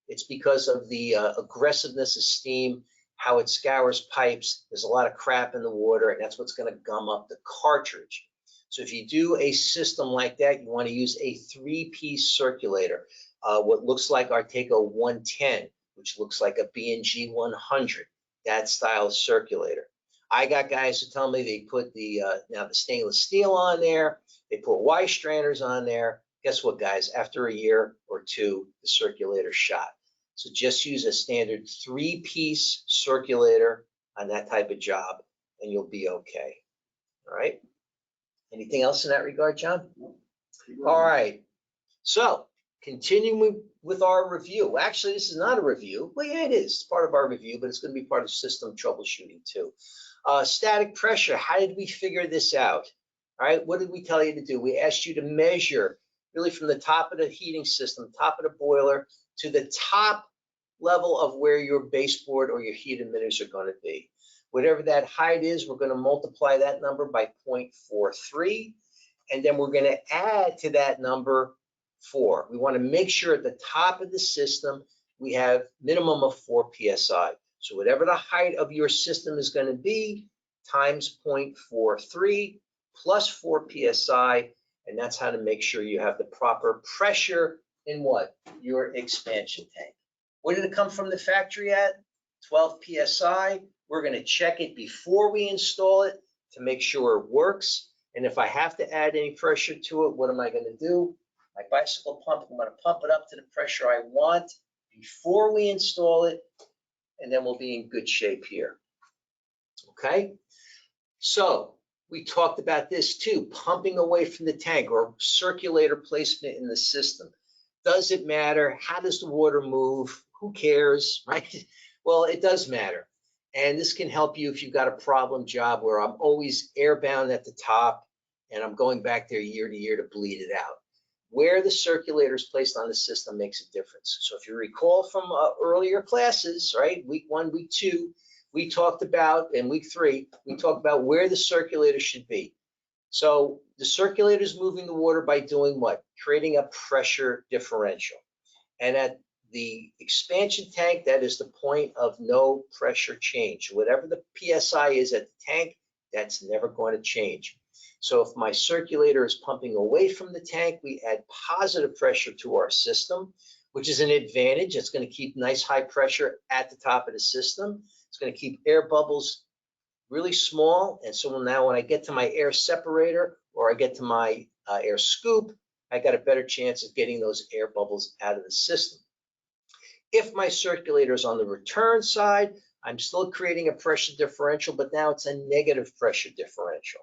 It's because of the aggressiveness of steam, how it scours pipes. There's a lot of crap in the water, and that's what's going to gum up the cartridge. So if you do a system like that, you want to use a 3-piece circulator. What looks like Arteco 110, which looks like a B&G 100, that style of circulator. I got guys who tell me they put the stainless steel on there, they put Y stranders on there. Guess what, guys? After a year or two, the circulator shot. So just use a standard 3-piece circulator on that type of job, and you'll be okay. All right. Anything else in that regard, John? All right. So continuing with our review. Actually, this is not a review. Well, yeah, it is. It's part of our review, but it's going to be part of system troubleshooting too. Static pressure. How did we figure this out? All right. What did we tell you to do? We asked you to measure really from the top of the heating system, top of the boiler, to the top level of where your baseboard or your heat emitters are going to be. Whatever that height is, we're going to multiply that number by 0.43, and then we're going to add to that number 4. We want to make sure at the top of the system we have minimum of 4 psi. So whatever the height of your system is going to be, times 0.43 plus 4 psi, and that's how to make sure you have the proper pressure in what? Your expansion tank. Where did it come from the factory at? 12 psi. We're going to check it before we install it to make sure it works. And if I have to add any pressure to it, what am I going to do? My bicycle pump, I'm going to pump it up to the pressure I want before we install it, and then we'll be in good shape here. Okay? So we talked about this too, pumping away from the tank or circulator placement in the system. Does it matter? How does the water move? Who cares, right? Well, it does matter. And this can help you if you've got a problem job where I'm always airbound at the top and I'm going back there year to year to bleed it out. Where the circulator is placed on the system makes a difference. So if you recall from earlier classes, right, week 1, week 2, we talked about, in week 3, we talked about where the circulator should be. So the circulator is moving the water by doing what? Creating a pressure differential. And at the expansion tank, that is the point of no pressure change. Whatever the PSI is at the tank, that's never going to change. So if my circulator is pumping away from the tank, we add positive pressure to our system, which is an advantage. It's going to keep nice high pressure at the top of the system. It's going to keep air bubbles really small. And so now when I get to my air separator or I get to my air scoop, I got a better chance of getting those air bubbles out of the system. If my circulator is on the return side, I'm still creating a pressure differential, but now it's a negative pressure differential.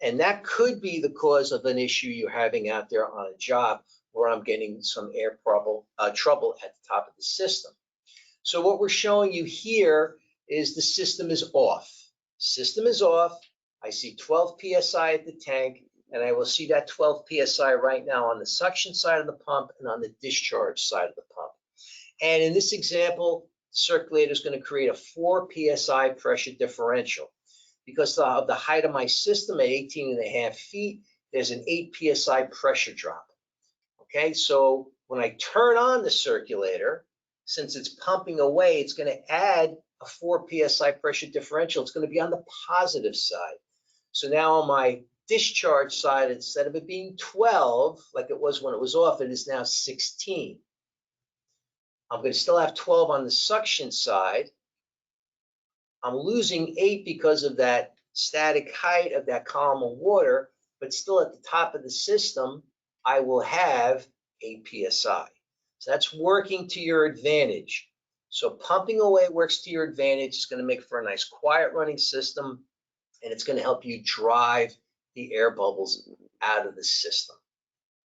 And that could be the cause of an issue you're having out there on a job where I'm getting some air trouble at the top of the system. So what we're showing you here is the system is off. System is off. I see 12 psi at the tank, and I will see that 12 psi right now on the suction side of the pump and on the discharge side of the pump. And in this example, the circulator is going to create a 4 psi pressure differential. Because of the height of my system at 18.5 feet, there's an 8 PSI pressure drop. Okay, so when I turn on the circulator, since it's pumping away, it's going to add a 4 PSI pressure differential. It's going to be on the positive side. So now on my discharge side, instead of it being 12, like it was when it was off, it is now 16. I'm going to still have 12 on the suction side. I'm losing 8 because of that static height of that column of water, but still at the top of the system, I will have 8 PSI. So that's working to your advantage. So pumping away works to your advantage. It's going to make for a nice quiet running system, and it's going to help you drive the air bubbles out of the system.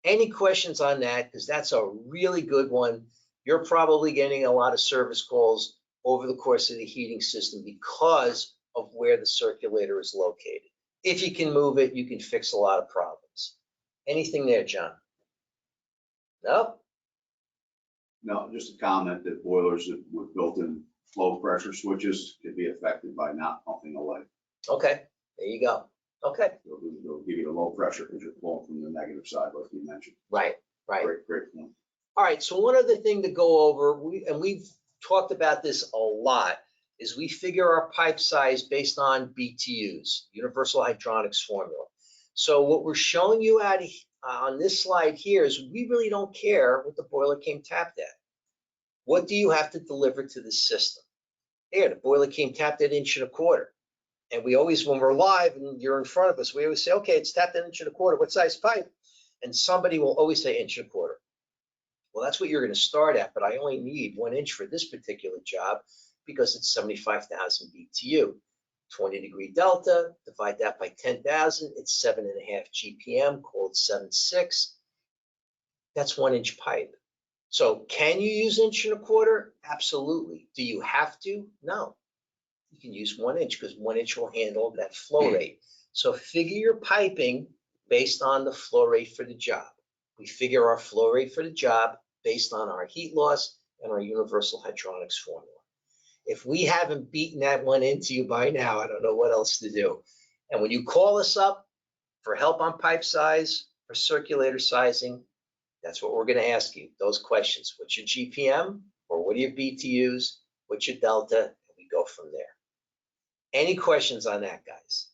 Any questions on that? Because that's a really good one. You're probably getting a lot of service calls over the course of the heating system because of where the circulator is located. If you can move it, you can fix a lot of problems. Anything there, John? No? No, just a comment that boilers with built-in low pressure switches can be affected by not pumping away. Okay, there you go. Okay. They'll give you the low pressure because you're flowing from the negative side, like you mentioned. Right. Great point. All right, so one other thing to go over, we've talked about this a lot, is we figure our pipe size based on BTUs, Universal Hydronics formula. So what we're showing you on this slide here is we really don't care what the boiler came tapped at. What do you have to deliver to the system? Here, the boiler came tapped at 1.25 inches. And we always, when we're live and you're in front of us, we always say, okay, it's tapped at 1.25 inches. What size pipe? And somebody will always say 1.25 inches. Well, that's what you're going to start at, but I only need 1 inch for this particular job because it's 75,000 BTU. 20-degree delta, divide that by 10,000, it's 7.5 GPM, called 7.6. That's 1 inch pipe. So can you use 1.25 inches? Absolutely. Do you have to? No. You can use 1 inch because 1 inch will handle that flow rate. So figure your piping based on the flow rate for the job. We figure our flow rate for the job based on our heat loss and our Universal Hydronics formula. If we haven't beaten that one into you by now, I don't know what else to do. And when you call us up for help on pipe size or circulator sizing, that's what we're going to ask you, those questions. What's your GPM, or what are your BTUs? What's your delta? And we go from there. Any questions on that, guys?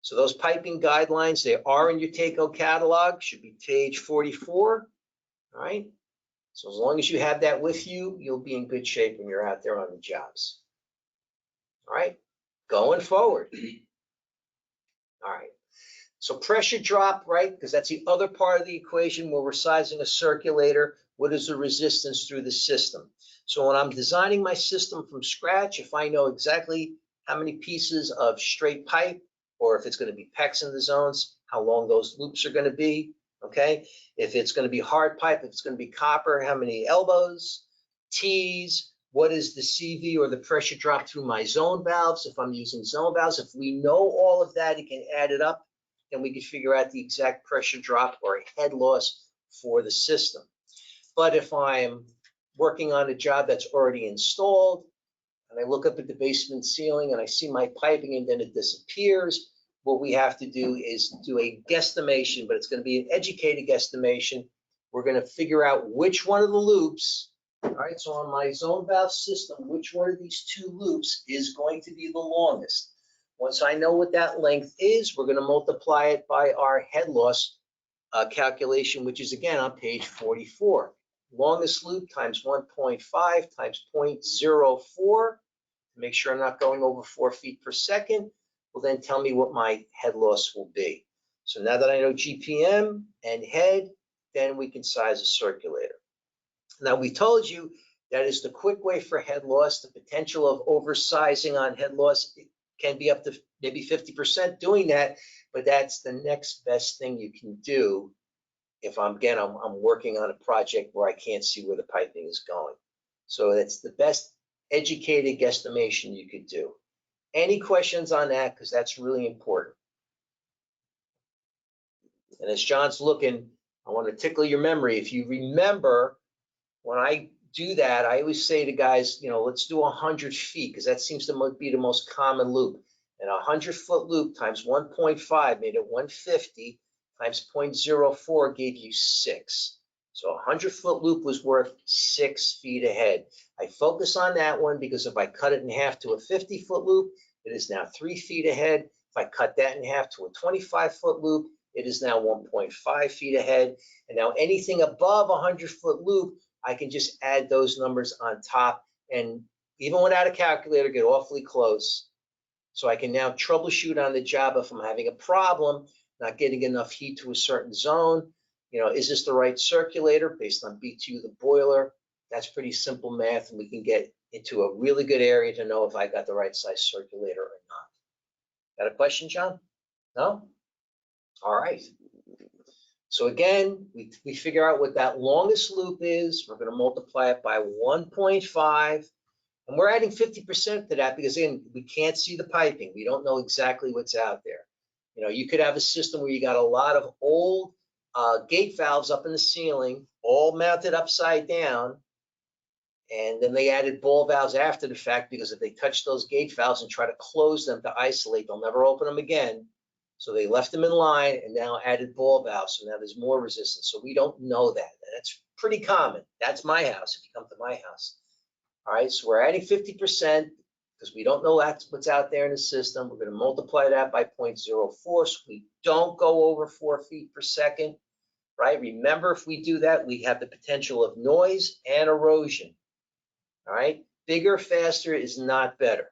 So those piping guidelines, they are in your TACO catalog, should be page 44, all right? So as long as you have that with you, you'll be in good shape when you're out there on the jobs. All right, going forward. All right, so pressure drop, right? Because that's the other part of the equation where we're sizing a circulator. What is the resistance through the system? So when I'm designing my system from scratch, if I know exactly how many pieces of straight pipe, or if it's going to be PEX in the zones, how long those loops are going to be, okay? If it's going to be hard pipe, if it's going to be copper, how many elbows, T's, what is the CV or the pressure drop through my zone valves, if I'm using zone valves. If we know all of that, you can add it up, then we can figure out the exact pressure drop or head loss for the system. But if I'm working on a job that's already installed, and I look up at the basement ceiling and I see my piping and then it disappears, what we have to do is do a guesstimation, but it's going to be an educated guesstimation. We're going to figure out which one of the loops, all right, so on my zone valve system, which one of these two loops is going to be the longest. Once I know what that length is, we're going to multiply it by our head loss calculation, which is again on page 44. Longest loop times 1.5 times 0.04, to make sure I'm not going over 4 feet per second, will then tell me what my head loss will be. So now that I know GPM and head, then we can size a circulator. Now we told you that is the quick way for head loss. The potential of oversizing on head loss can be up to maybe 50% doing that, but that's the next best thing you can do if I'm working on a project where I can't see where the piping is going. So that's the best educated guesstimation you could do. Any questions on that? Because that's really important. And as John's looking, I want to tickle your memory. If you remember, when I do that, I always say to guys, you know, let's do 100 feet, because that seems to be the most common loop. And a 100-foot loop times 1.5 made it 150. times 0.04 gave you 6. So a 100-foot loop was worth 6 feet ahead. I focus on that one because if I cut it in half to a 50-foot loop, it is now 3 feet ahead. If I cut that in half to a 25-foot loop, it is now 1.5 feet ahead. And now anything above a 100-foot loop, I can just add those numbers on top, and even without a calculator, get awfully close. So I can now troubleshoot on the job if I'm having a problem, not getting enough heat to a certain zone. You know, is this the right circulator based on BTU, the boiler? That's pretty simple math, and we can get into a really good area to know if I got the right size circulator or not. Got a question, John? No? All right. So again, we figure out what that longest loop is. We're going to multiply it by 1.5. And we're adding 50% to that because, again, we can't see the piping. We don't know exactly what's out there. You know, you could have a system where you got a lot of old gate valves up in the ceiling, all mounted upside down. And then they added ball valves after the fact because if they touch those gate valves and try to close them to isolate, they'll never open them again. So they left them in line and now added ball valves. So now there's more resistance. So we don't know that. That's pretty common. That's my house if you come to my house. All right, so we're adding 50% because we don't know what's out there in the system. We're going to multiply that by 0.04 so we don't go over 4 feet per second, right? Remember, if we do that, we have the potential of noise and erosion. All right, bigger, faster is not better.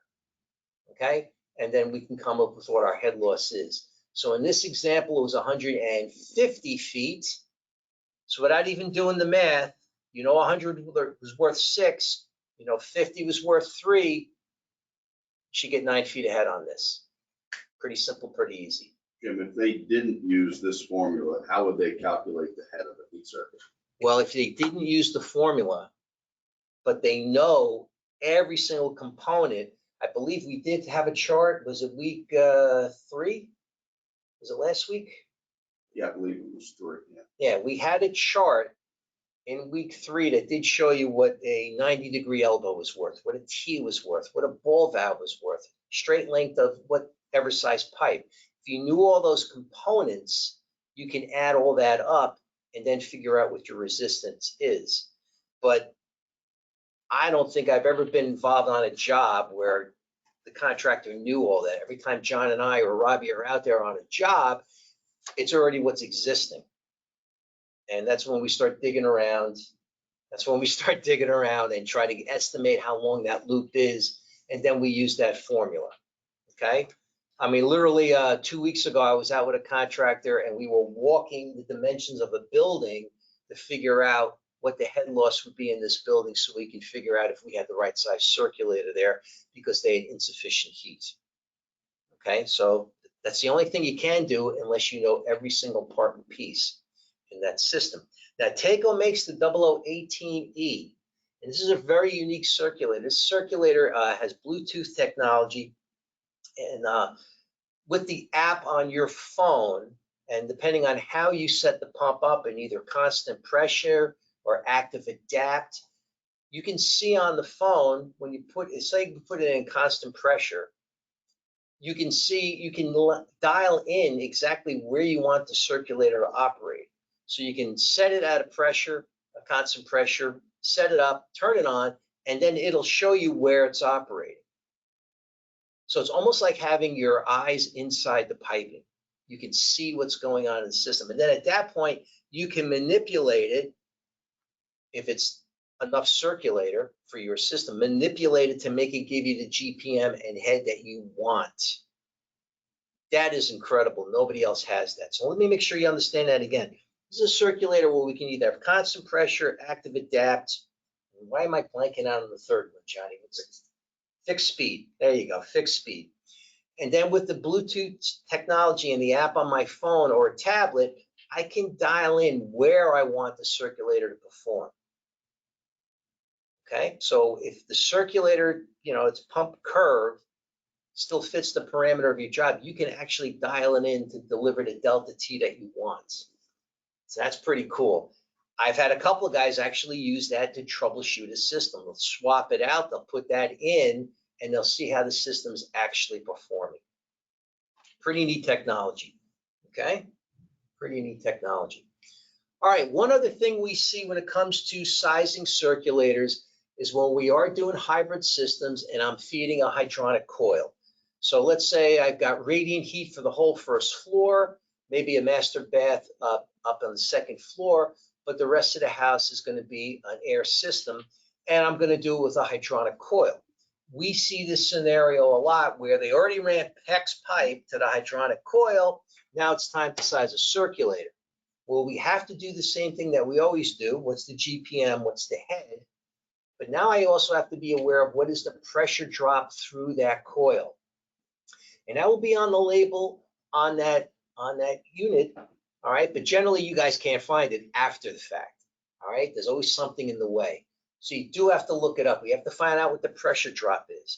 Okay, and then we can come up with what our head loss is. So in this example, it was 150 feet. So without even doing the math, you know, 100 was worth 6. You know, 50 was worth 3. You should get 9 feet ahead on this. Pretty simple, pretty easy. Jim, if they didn't use this formula, how would they calculate the head of the heat circuit? Well, if they didn't use the formula, but they know every single component, I believe we did have a chart. Was it week 3? Was it last week? Yeah, I believe it was 3. Yeah. Yeah, we had a chart in week 3 that did show you what a 90-degree elbow was worth, what a T was worth, what a ball valve was worth, straight length of whatever size pipe. If you knew all those components, you can add all that up and then figure out what your resistance is. But I don't think I've ever been involved on a job where the contractor knew all that. Every time John and I or Robbie are out there on a job, it's already what's existing. And that's when we start digging around. That's when we start digging around and try to estimate how long that loop is. And then we use that formula. Okay. I mean, literally 2 weeks ago, I was out with a contractor and we were walking the dimensions of a building to figure out what the head loss would be in this building so we could figure out if we had the right size circulator there because they had insufficient heat. Okay. So that's the only thing you can do unless you know every single part and piece in that system. Now, Takeo makes the 0018E, and this is a very unique circulator. This circulator has Bluetooth technology, and with the app on your phone, and depending on how you set the pump up in either constant pressure or active adapt, you can see on the phone when you put it, say you put it in constant pressure, you can see, you can dial in exactly where you want the circulator to operate. So you can set it at a pressure, a constant pressure, set it up, turn it on, and then it'll show you where it's operating. So it's almost like having your eyes inside the piping. You can see what's going on in the system. And then at that point, you can manipulate it, if it's enough circulator for your system, manipulate it to make it give you the GPM and head that you want. That is incredible. Nobody else has that. So let me make sure you understand that again. This is a circulator where we can either have constant pressure, active adapt. Why am I blanking out on the third one, Johnny? What's it? Fixed speed. There you go, fixed speed. And then with the Bluetooth technology and the app on my phone or a tablet, I can dial in where I want the circulator to perform. Okay, so if the circulator, you know, it's pump curve, still fits the parameter of your job, you can actually dial it in to deliver the delta T that you want. So that's pretty cool. I've had a couple of guys actually use that to troubleshoot a system. They'll swap it out, they'll put that in, and they'll see how the system's actually performing. Pretty neat technology, okay? Pretty neat technology. All right, one other thing we see when it comes to sizing circulators is when we are doing hybrid systems and I'm feeding a hydronic coil. So let's say I've got radiant heat for the whole first floor, maybe a master bath up on the second floor, but the rest of the house is going to be an air system, and I'm going to do it with a hydronic coil. We see this scenario a lot where they already ran PEX pipe to the hydronic coil. Now it's time to size a circulator. Well, we have to do the same thing that we always do. What's the GPM? What's the head? But now I also have to be aware of what is the pressure drop through that coil. And that will be on the label on that unit. All right. But generally, you guys can't find it after the fact. All right. There's always something in the way. So you do have to look it up. We have to find out what the pressure drop is.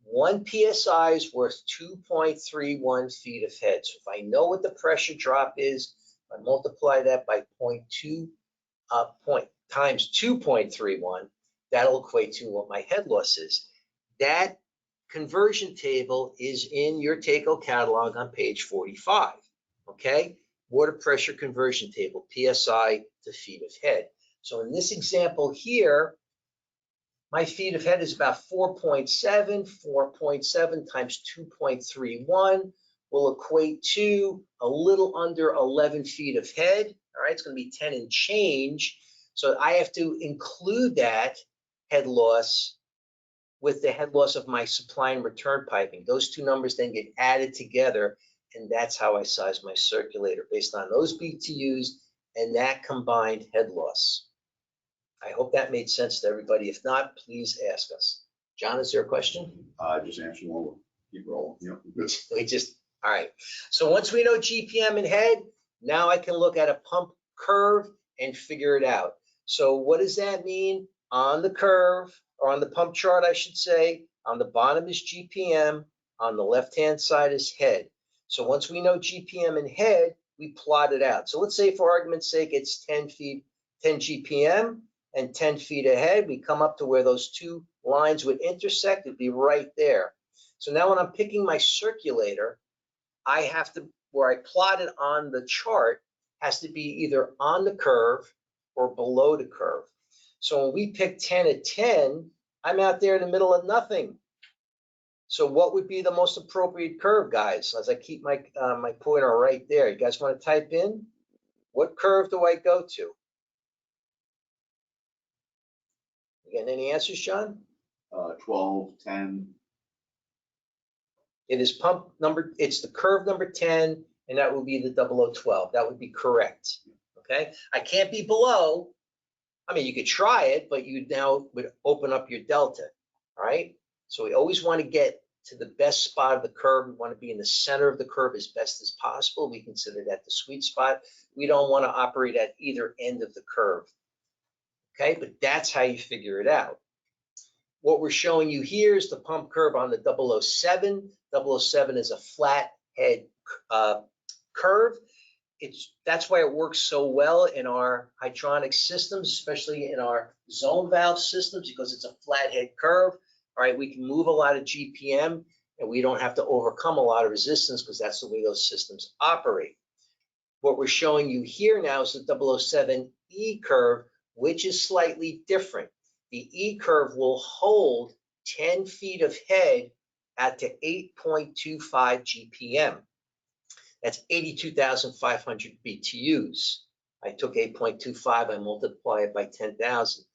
1 PSI is worth 2.31 feet of head. So if I know what the pressure drop is, I multiply that by 0.2 times 2.31, that'll equate to what my head loss is. That conversion table is in your TACO catalog on page 45, okay? Water pressure conversion table, PSI to feet of head. So in this example here, my feet of head is about 4.7. 4.7 times 2.31 will equate to a little under 11 feet of head. All right, it's going to be 10 and change. So I have to include that head loss with the head loss of my supply and return piping. Those two numbers then get added together, and that's how I size my circulator based on those BTUs and that combined head loss. I hope that made sense to everybody. If not, please ask us. John, is there a question? Just answer one. We'll keep rolling. Yep. All right. So once we know GPM and head, now I can look at a pump curve and figure it out. So what does that mean? On the curve, or on the pump chart, I should say, on the bottom is GPM, on the left-hand side is head. So once we know GPM and head, we plot it out. So let's say for argument's sake, it's 10 GPM and 10 feet ahead. We come up to where those two lines would intersect. It'd be right there. So now when I'm picking my circulator, I have to, where I plot it on the chart, has to be either on the curve or below the curve. So when we pick 10 at 10, I'm out there in the middle of nothing. So what would be the most appropriate curve, guys? As I keep my my pointer right there, you guys want to type in, what curve do I go to? You getting any answers, John? 12, 10. It is pump number, it's the curve number 10, and that would be the 0012. That would be correct. Okay, I can't be below. I mean, you could try it, but you now would open up your delta. All right, so we always want to get to the best spot of the curve. We want to be in the center of the curve as best as possible. We consider that the sweet spot. We don't want to operate at either end of the curve. Okay, but that's how you figure it out. What we're showing you here is the pump curve on the 007. 007 is a flat head curve. That's why it works so well in our hydronic systems, especially in our zone valve systems, because it's a flat head curve. All right, we can move a lot of GPM and we don't have to overcome a lot of resistance because that's the way those systems operate. What we're showing you here now is the 007E curve, which is slightly different. The E curve will hold 10 feet of head at the 8.25 GPM. That's 82,500 BTUs. I took 8.25, I multiply it by 10,000.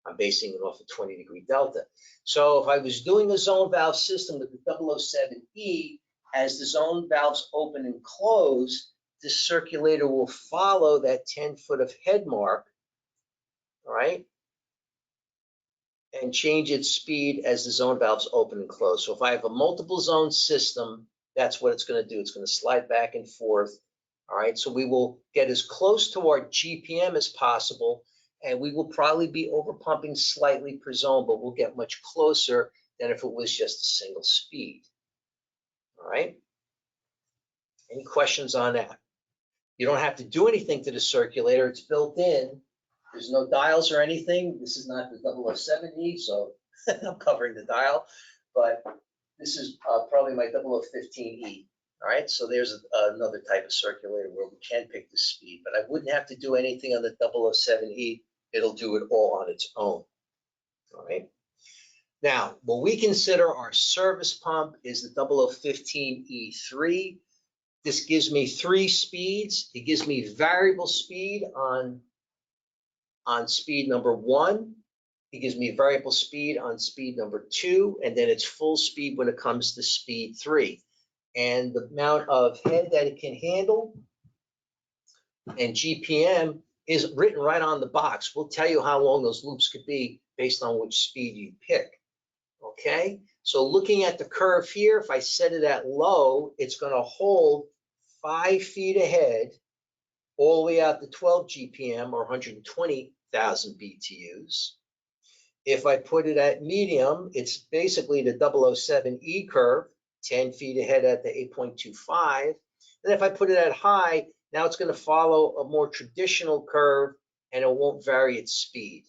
I'm basing it off a 20-degree delta. So if I was doing a zone valve system with the 007E, as the zone valves open and close, the circulator will follow that 10 foot of head mark, all right, and change its speed as the zone valves open and close. So if I have a multiple zone system, that's what it's going to do. It's going to slide back and forth. All right, so we will get as close to our GPM as possible, and we will probably be over pumping slightly per zone, but we'll get much closer than if it was just a single speed. All right, any questions on that? You don't have to do anything to the circulator. It's built in. There's no dials or anything. This is not the 007E, so I'm covering the dial, but this is probably my 0015E. All right, so there's another type of circulator where we can pick the speed, but I wouldn't have to do anything on the 007E. It'll do it all on its own. All right. Now, what we consider our service pump is the 0015E3. This gives me 3 speeds. It gives me variable speed on speed number 1. It gives me variable speed on speed number 2, and then it's full speed when it comes to speed 3. And the amount of head that it can handle and GPM is written right on the box. We'll tell you how long those loops could be based on which speed you pick. Okay, so looking at the curve here, if I set it at low, it's going to hold 5 feet ahead all the way out to 12 GPM or 120,000 BTUs. If I put it at medium, it's basically the 007E curve, 10 feet ahead at the 8.25. And if I put it at high, now it's going to follow a more traditional curve and it won't vary its speed.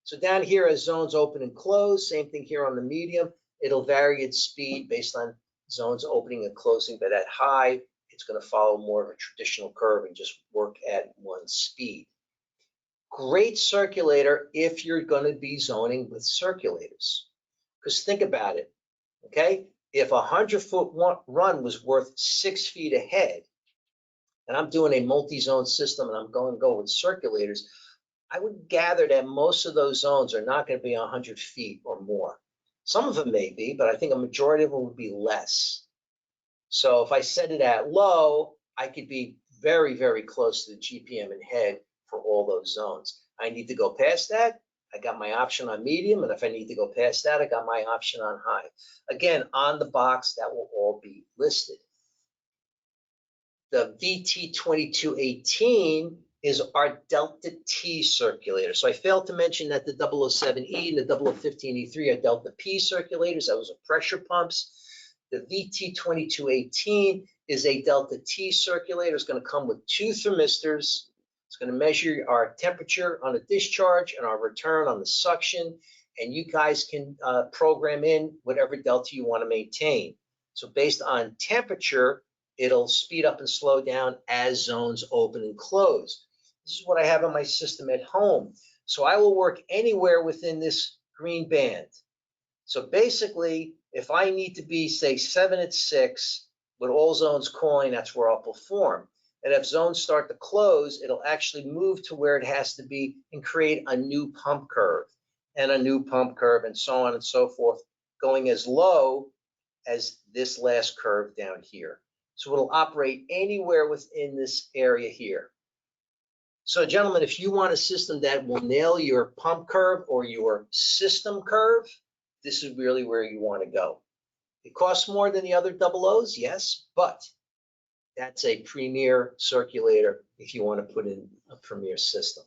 So down here as zones open and close, same thing here on the medium, it'll vary its speed based on zones opening and closing, but at high, it's going to follow more of a traditional curve and just work at one speed. Great circulator if you're going to be zoning with circulators. Because think about it, okay? If a 100-foot run was worth 6 feet ahead, and I'm doing a multi-zone system and I'm going to go with circulators, I would gather that most of those zones are not going to be 100 feet or more. Some of them may be, but I think a majority of them would be less. So if I set it at low, I could be very, very close to the GPM and head for all those zones. I need to go past that, I got my option on medium, and if I need to go past that, I got my option on high. Again, on the box, that will all be listed. The VT2218 is our Delta T circulator. So I failed to mention that the 007E and the 0015E3 are Delta P circulators. Those are pressure pumps. The VT2218 is a Delta T circulator. It's going to come with 2 thermistors. It's going to measure our temperature on a discharge and our return on the suction. And you guys can program in whatever delta you want to maintain. So based on temperature, it'll speed up and slow down as zones open and close. This is what I have in my system at home. So I will work anywhere within this green band. So basically, if I need to be, say, 7 at 6, with all zones calling, that's where I'll perform. And if zones start to close, it'll actually move to where it has to be and create a new pump curve and a new pump curve and so on and so forth, going as low as this last curve down here. So it'll operate anywhere within this area here. So gentlemen, if you want a system that will nail your pump curve or your system curve, this is really where you want to go. It costs more than the other O's, yes, but that's a premier circulator if you want to put in a premier system.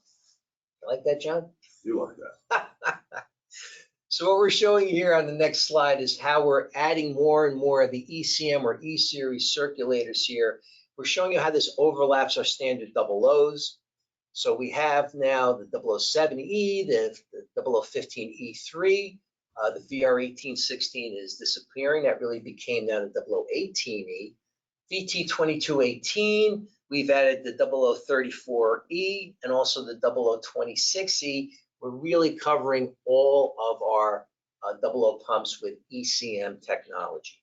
You like that, John? You like that. So what we're showing you here on the next slide is how we're adding more and more of the ECM or E-series circulators here. We're showing you how this overlaps our standard O's. So we have now the 007E, the 0015E3, the VR1816 is disappearing. That really became now the 0018E. VT2218, we've added the 0034E and also the 0026E. We're really covering all of our 00 pumps with ECM technology.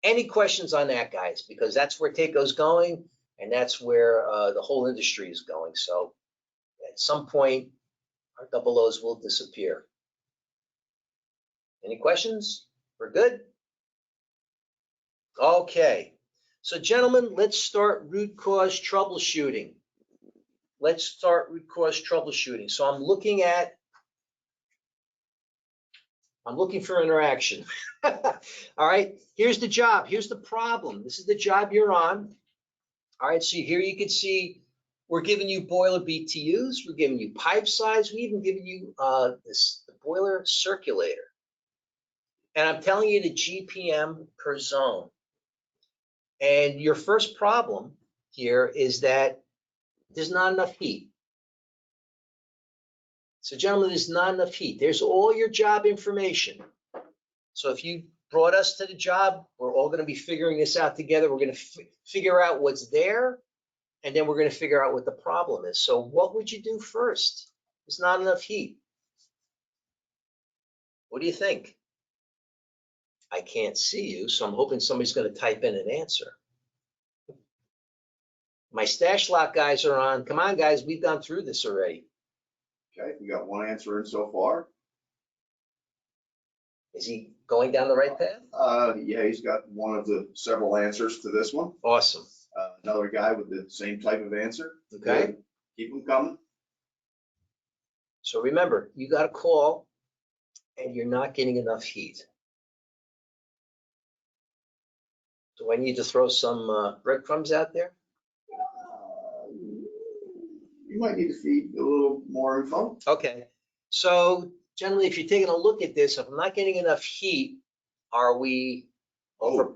Any questions on that, guys? Because that's where TACO's going, and that's where the whole industry is going. So at some point, our 00s will disappear. Any questions? We're good? Okay. So gentlemen, let's start root cause troubleshooting. Let's start root cause troubleshooting. So I'm looking for interaction. All right, here's the job. Here's the problem. This is the job you're on. All right, so here you can see we're giving you boiler BTUs. We're giving you pipe size. We even giving you the boiler circulator. And I'm telling you the GPM per zone. And your first problem here is that there's not enough heat. So gentlemen, there's not enough heat. There's all your job information. So if you brought us to the job. We're all going to be figuring this out together. We're going to figure out what's there, and then we're going to figure out what the problem is. So what would you do first? There's not enough heat. What do you think? I can't see you, so I'm hoping somebody's going to type in an answer. My stash lock guys are on. Come on, guys, we've gone through this already. Okay, we got one answer in so far. Is he going down the right path? Yeah, he's got one of the several answers to this one. Awesome. Another guy with the same type of answer. Okay. Good. Keep them coming. So remember, you got a call and you're not getting enough heat. Do I need to throw some breadcrumbs out there? You might need to feed a little more info. Okay. So generally, if you're taking a look at this, if I'm not getting enough heat, are we over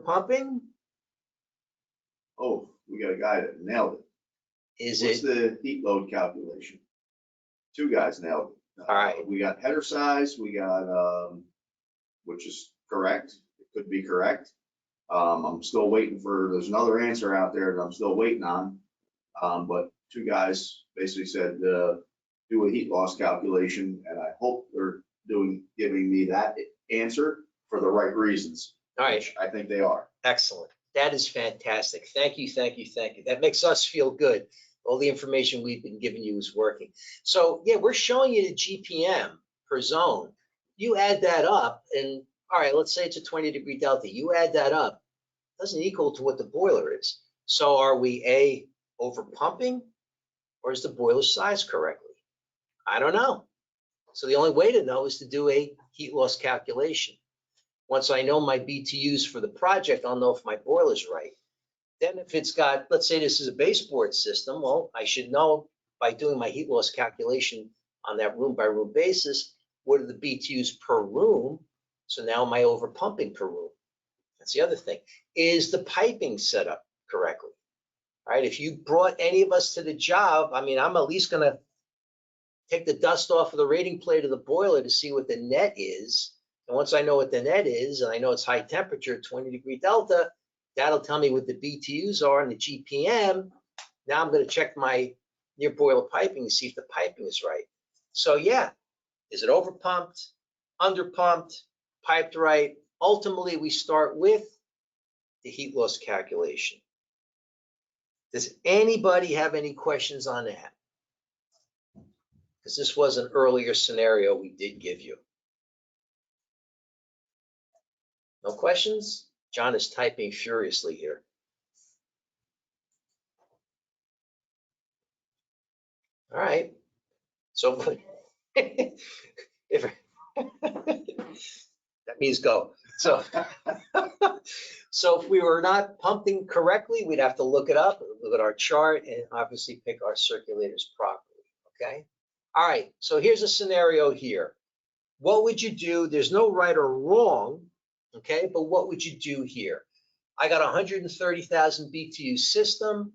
pumping? Oh, we got a guy that nailed it. Is What's it the heat load calculation? Two guys nailed it. all right? We got header size, we got, which is correct. It could be correct. I'm still waiting there's another answer out there that I'm still waiting on. But two guys basically said, do a heat loss calculation, and I hope they're giving me that answer for the right reasons. All right. Which I think they are. Excellent. That is fantastic. Thank you, thank you, thank you. That makes us feel good. All the information we've been giving you is working. So yeah, we're showing you the GPM per zone. You add that up, and all right, let's say it's a 20-degree delta. You add that up, it doesn't equal to what the boiler is. So are we over pumping, or is the boiler sized correctly? I don't know. So the only way to know is to do a heat loss calculation. Once I know my BTUs for the project, I'll know if my boiler's right. Then if it's got, let's say this is a baseboard system, well, I should know by doing my heat loss calculation on that room by room basis, what are the BTUs per room? So now am I over pumping per room? That's the other thing. Is the piping set up correctly? All right, if you brought any of us to the job, I mean, I'm at least gonna take the dust off of the rating plate of the boiler to see what the net is. And once I know what the net is, and I know it's high temperature, 20-degree delta, that'll tell me what the BTUs are and the GPM. Now I'm going to check my near boiler piping to see if the piping is right. So yeah, is it over pumped, under pumped, piped right? Ultimately, we start with the heat loss calculation. Does anybody have any questions on that? Because this was an earlier scenario we did give you. No questions? John is typing furiously here. All right. So if that means go. So so if we were not pumping correctly, we'd have to look it up, look at our chart, and obviously pick our circulators properly. Okay. All right. So here's a scenario here. What would you do? There's no right or wrong. Okay, but what would you do here? I got 130,000 BTU system.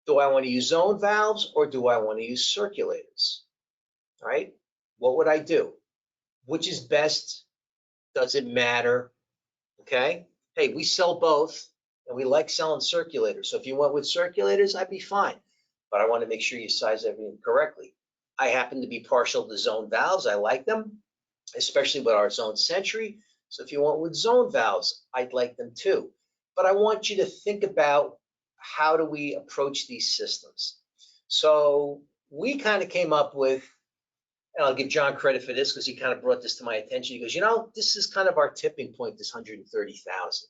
Do I want to use zone valves or do I want to use circulators? All right, what would I do? Which is best? Does it matter? Okay, hey, we sell both and we like selling circulators. So if you went with circulators, I'd be fine. But I want to make sure you size everything correctly. I happen to be partial to zone valves. I like them, especially with our zone Century. So if you want with zone valves, I'd like them too. But I want you to think about how do we approach these systems. So we kind of came up with, and I'll give John credit for this because he kind of brought this to my attention. He goes, you know, this is kind of our tipping point, this 130,000.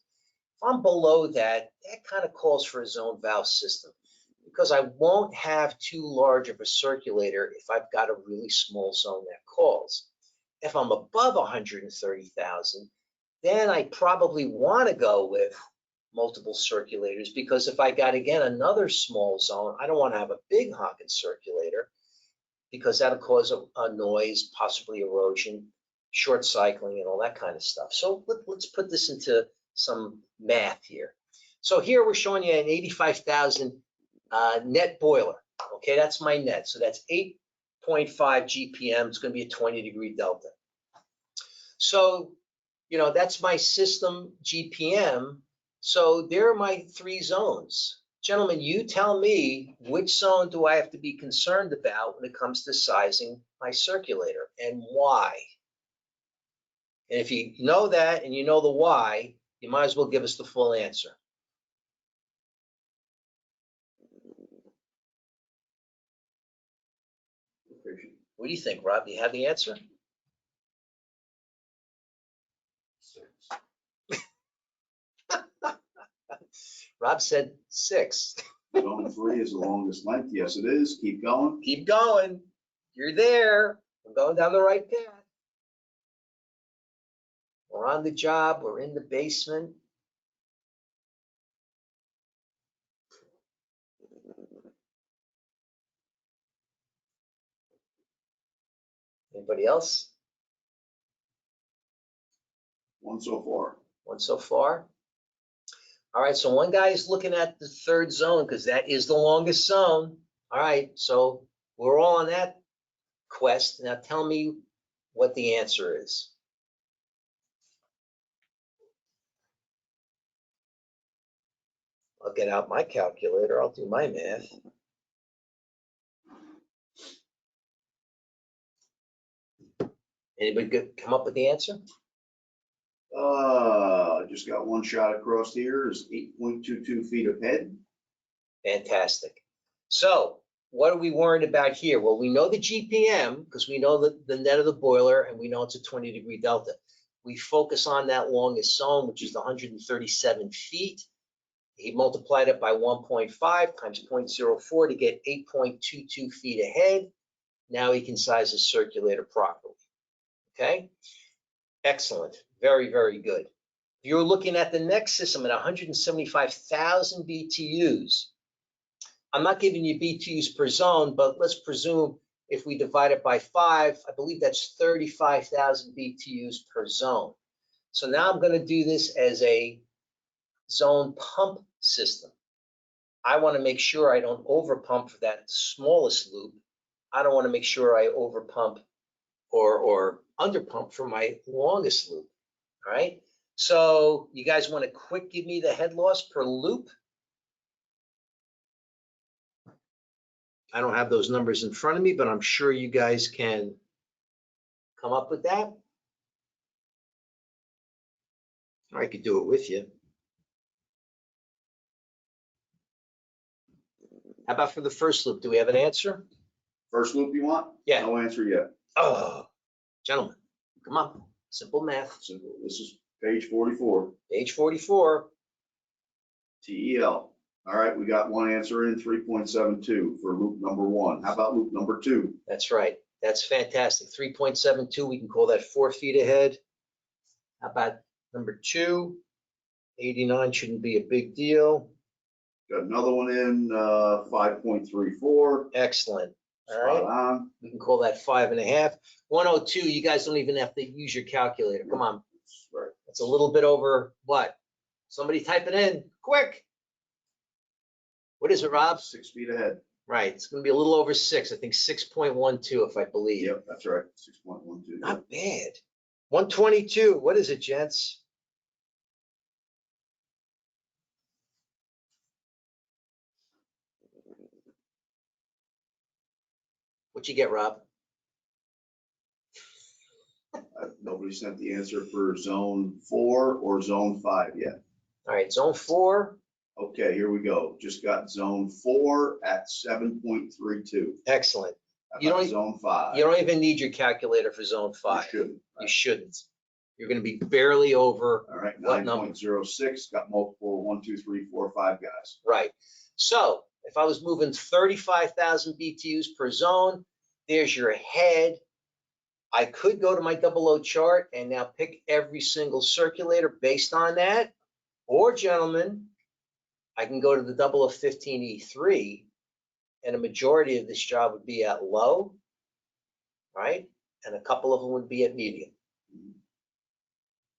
If I'm below that, that kind of calls for a zone valve system because I won't have too large of a circulator if I've got a really small zone that calls. If I'm above 130,000, then I probably want to go with multiple circulators because if I got, again, another small zone, I don't want to have a big honking circulator because that'll cause a noise, possibly erosion, short cycling, and all that kind of stuff. So let's put this into some math here. So here we're showing you an 85,000 net boiler. Okay, that's my net. So that's 8.5 GPM. It's going to be a 20-degree delta. So, that's my system GPM. So there are my 3 zones. Gentlemen, you tell me which zone do I have to be concerned about when it comes to sizing my circulator and why? And if you know that and you know the why, you might as well give us the full answer. What do you think, Rob? Do you have the answer? Rob said 6. Zone 3 is the longest length. Yes, it is. Keep going. Keep going. You're there. We're going down the right path. We're on the job. We're in the basement. Anybody else? One so far. One so far? All right, so one guy is looking at the 3rd zone because that is the longest zone. All right, so we're all on that quest. Now tell me what the answer is. I'll get out my calculator. I'll do my math. Anybody good come up with the answer? Just got one shot across here. Is 8.22 feet ahead. Fantastic. So what are we worried about here? Well, we know the GPM because we know the net of the boiler and we know it's a 20-degree delta. We focus on that longest zone, which is the 137 feet. He multiplied it by 1.5 times 0.04 to get 8.22 feet ahead. Now he can size his circulator properly. Okay, excellent. Very, very good. You're looking at the next system at 175,000 BTUs. I'm not giving you BTUs per zone, but let's presume if we divide it by 5, I believe that's 35,000 BTUs per zone. So now I'm going to do this as a zone pump system. I want to make sure I don't overpump for that smallest loop. I don't want to make sure I overpump or underpump for my longest loop. All right. So you guys want to quick give me the head loss per loop? I don't have those numbers in front of me, but I'm sure you guys can come up with that. Or I could do it with you. How about for the first loop? Do we have an answer? First loop you want? Yeah. No answer yet. Oh, gentlemen, come on. Simple math. Simple. This is page 44. Page 44. TEL. All right, we got one answer in 3.72 for loop number 1. How about loop number 2? That's right. That's fantastic. 3.72, we can call that 4 feet ahead. How about number 2? 89 shouldn't be a big deal. Got another one in 5.34. Excellent. All Spot right. on. We can call that 5.5. 102, you guys don't even have to use your calculator. Come on. Right. That's a little bit over what? Somebody type it in quick. What is it, Rob? 6 feet ahead. Right. It's going to be a little over 6. I think 6.12, if I believe. Yep, that's right. 6.12. Not bad. 122. What is it, gents? What you get, Rob? Nobody sent the answer for zone 4 or zone 5 yet. All right, zone 4. Okay, here we go. Just got zone 4 at 7.32. Excellent. How You about don't- zone 5? You don't even need your calculator for zone 5. You shouldn't. You shouldn't. You're going to be barely over. All right, What number? 9.06, got multiple 1, 2, 3, 4, 5 guys. Right. So if I was moving 35,000 BTUs per zone, there's your head. I could go to my 00 chart and now pick every single circulator based on that. Or, gentlemen, I can go to the 0015E3 and a majority of this job would be at low, right? And a couple of them would be at medium.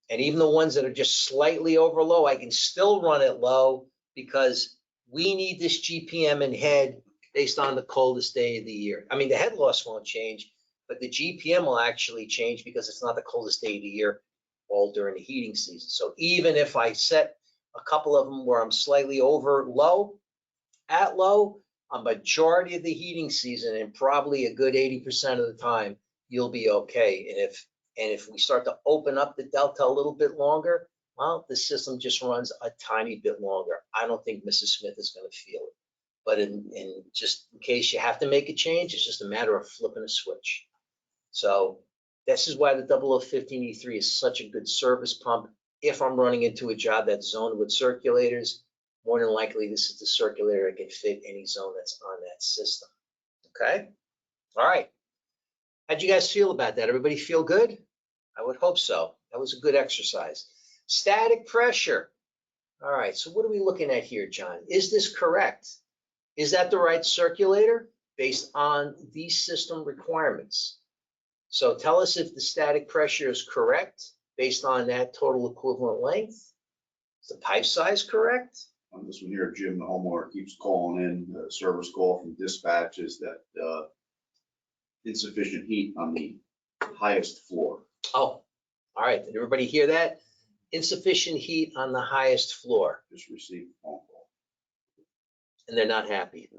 And even the ones that are just slightly over low, I can still run it low because we need this GPM in head based on the coldest day of the year. I mean, the head loss won't change, but the GPM will actually change because it's not the coldest day of the year all during the heating season. So even if I set a couple of them where I'm slightly over low, at low, a majority of the heating season and probably a good 80% of the time, you'll be okay. And if we start to open up the delta a little bit longer, well, the system just runs a tiny bit longer. I don't think Mrs. Smith is going to feel it. But in just in case you have to make a change, it's just a matter of flipping a switch. So this is why the 0015E3 is such a good service pump. If I'm running into a job that's zoned with circulators, more than likely this is the circulator that can fit any zone that's on that system. Okay? All right. How'd you guys feel about that? Everybody feel good? I would hope so. That was a good exercise. Static pressure. All right, so what are we looking at here, John? Is this correct? Is that the right circulator based on these system requirements? So tell us if the static pressure is correct based on that total equivalent length. Is the pipe size correct? On this one here, Jim, the homeowner, keeps calling in, a service call from dispatch is that insufficient heat on the highest floor. Oh, all right. Did everybody hear that? Insufficient heat on the highest floor, Just received a phone call. and they're not happy.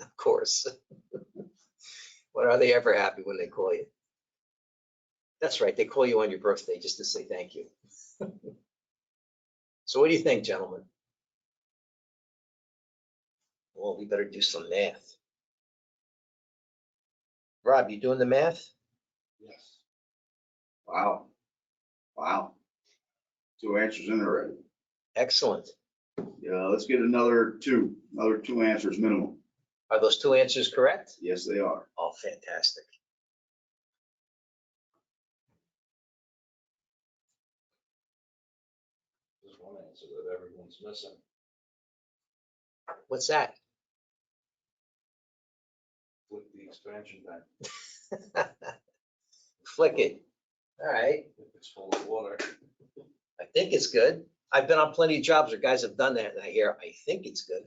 Of course. When are they ever happy when they call you? That's right. They call you on your birthday just to say thank you. So what do you think, gentlemen? Well, we better do some math. Rob, you doing the math? Yes. Wow. Wow. 2 answers in already. Excellent. Yeah, let's get another two answers minimum. Are those 2 answers correct? Yes, they are. Oh, fantastic. There's one answer that everyone's missing. What's that? Flip the expansion tank Flick it. All right. if it's full of water. I think it's good. I've been on plenty of jobs where guys have done that, and I hear, I think it's good.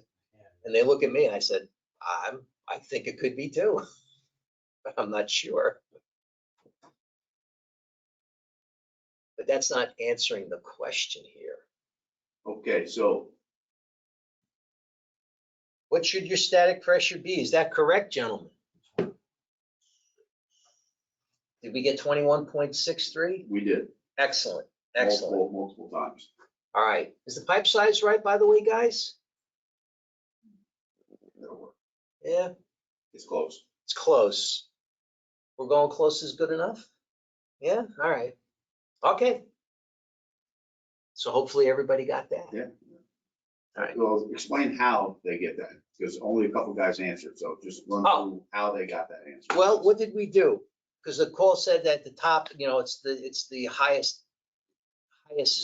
And they look at me and I said, I think it could be too, but I'm not sure. But that's not answering the question here. Okay, so What should your static pressure be? Is that correct, gentlemen? Did we get 21.63? we did. Excellent, excellent. Multiple times. All right. Is the pipe size right, by the way, guys? That'll work. Yeah, It's close. it's close. We're going close is good enough? Yeah, all right. Okay. So hopefully everybody got that. Yeah. All right. Well, explain how they get that, because only a couple guys answered, so just run Oh. through how they got that answer. Well, what did we do? Because the call said that the top, it's the highest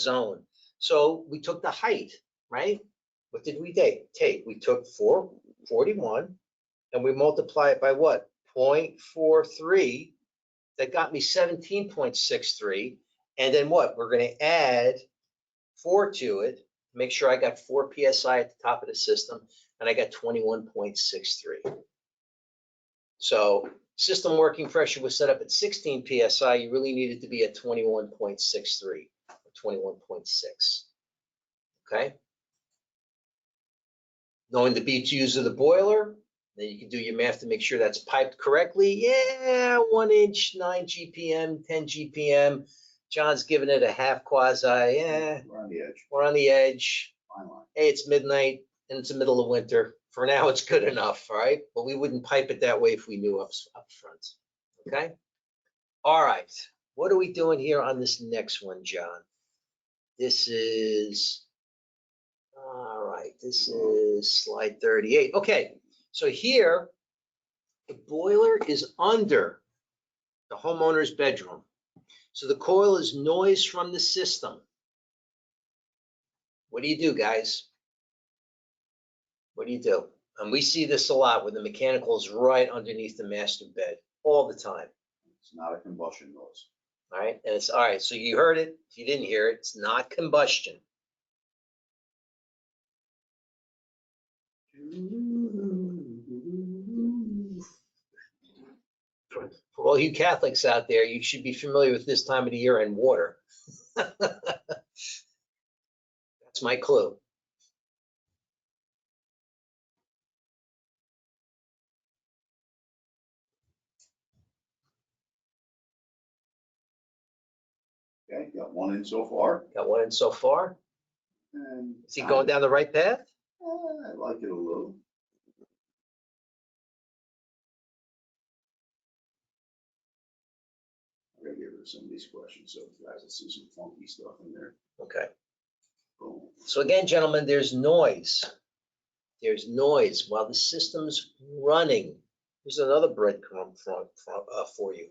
zone. So we took the height, right? What did we take? We took 441 and we multiply it by what? 0.43. That got me 17.63. And then what? We're going to add 4 to it. Make sure I got 4 PSI at the top of the system, and I got 21.63. So system working pressure was set up at 16 PSI. You really needed to be at 21.63 or 21.6. Okay. Knowing the BTUs of the boiler, then you can do your math to make sure that's piped correctly. Yeah, 1 inch, 9 GPM, 10 GPM. John's giving it a half quasi. Yeah, We're on the edge. we're on the edge. Fine line. Hey, it's midnight and it's the middle of winter. For now, it's good enough, all right? But we wouldn't pipe it that way if we knew up front, okay? All right, what are we doing here on this next one, John? This is, all right, this is slide 38. Okay, so here, the boiler is under the homeowner's bedroom. So the coil is noise from the system. What do you do, guys? What do you do? And we see this a lot when the mechanical is right underneath the master bed all the time. It's not a combustion noise. All right. And it's all right. So you heard it. If you didn't hear it, it's not combustion. For all you Catholics out there, you should be familiar with this time of the year and water. That's my clue. Okay, got one in so far. Got one in so far. And Is he going down the right path? I like it a little. I gotta get rid of some of these questions, so you guys will see some funky stuff in there. Okay. Boom. So again, gentlemen, there's noise. There's noise while the system's running. Here's another breadcrumb for you.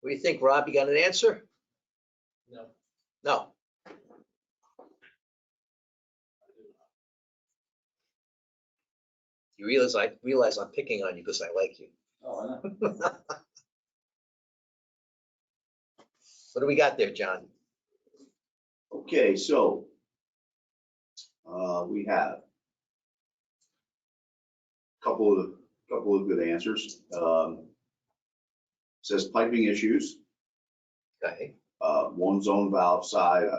What do you think, Rob? You got an answer? No. No. You realize I'm picking on you because I like you. Oh, I know. What do we got there, John? Okay, so we have a couple of good answers. Says piping issues, Okay. one zone valve side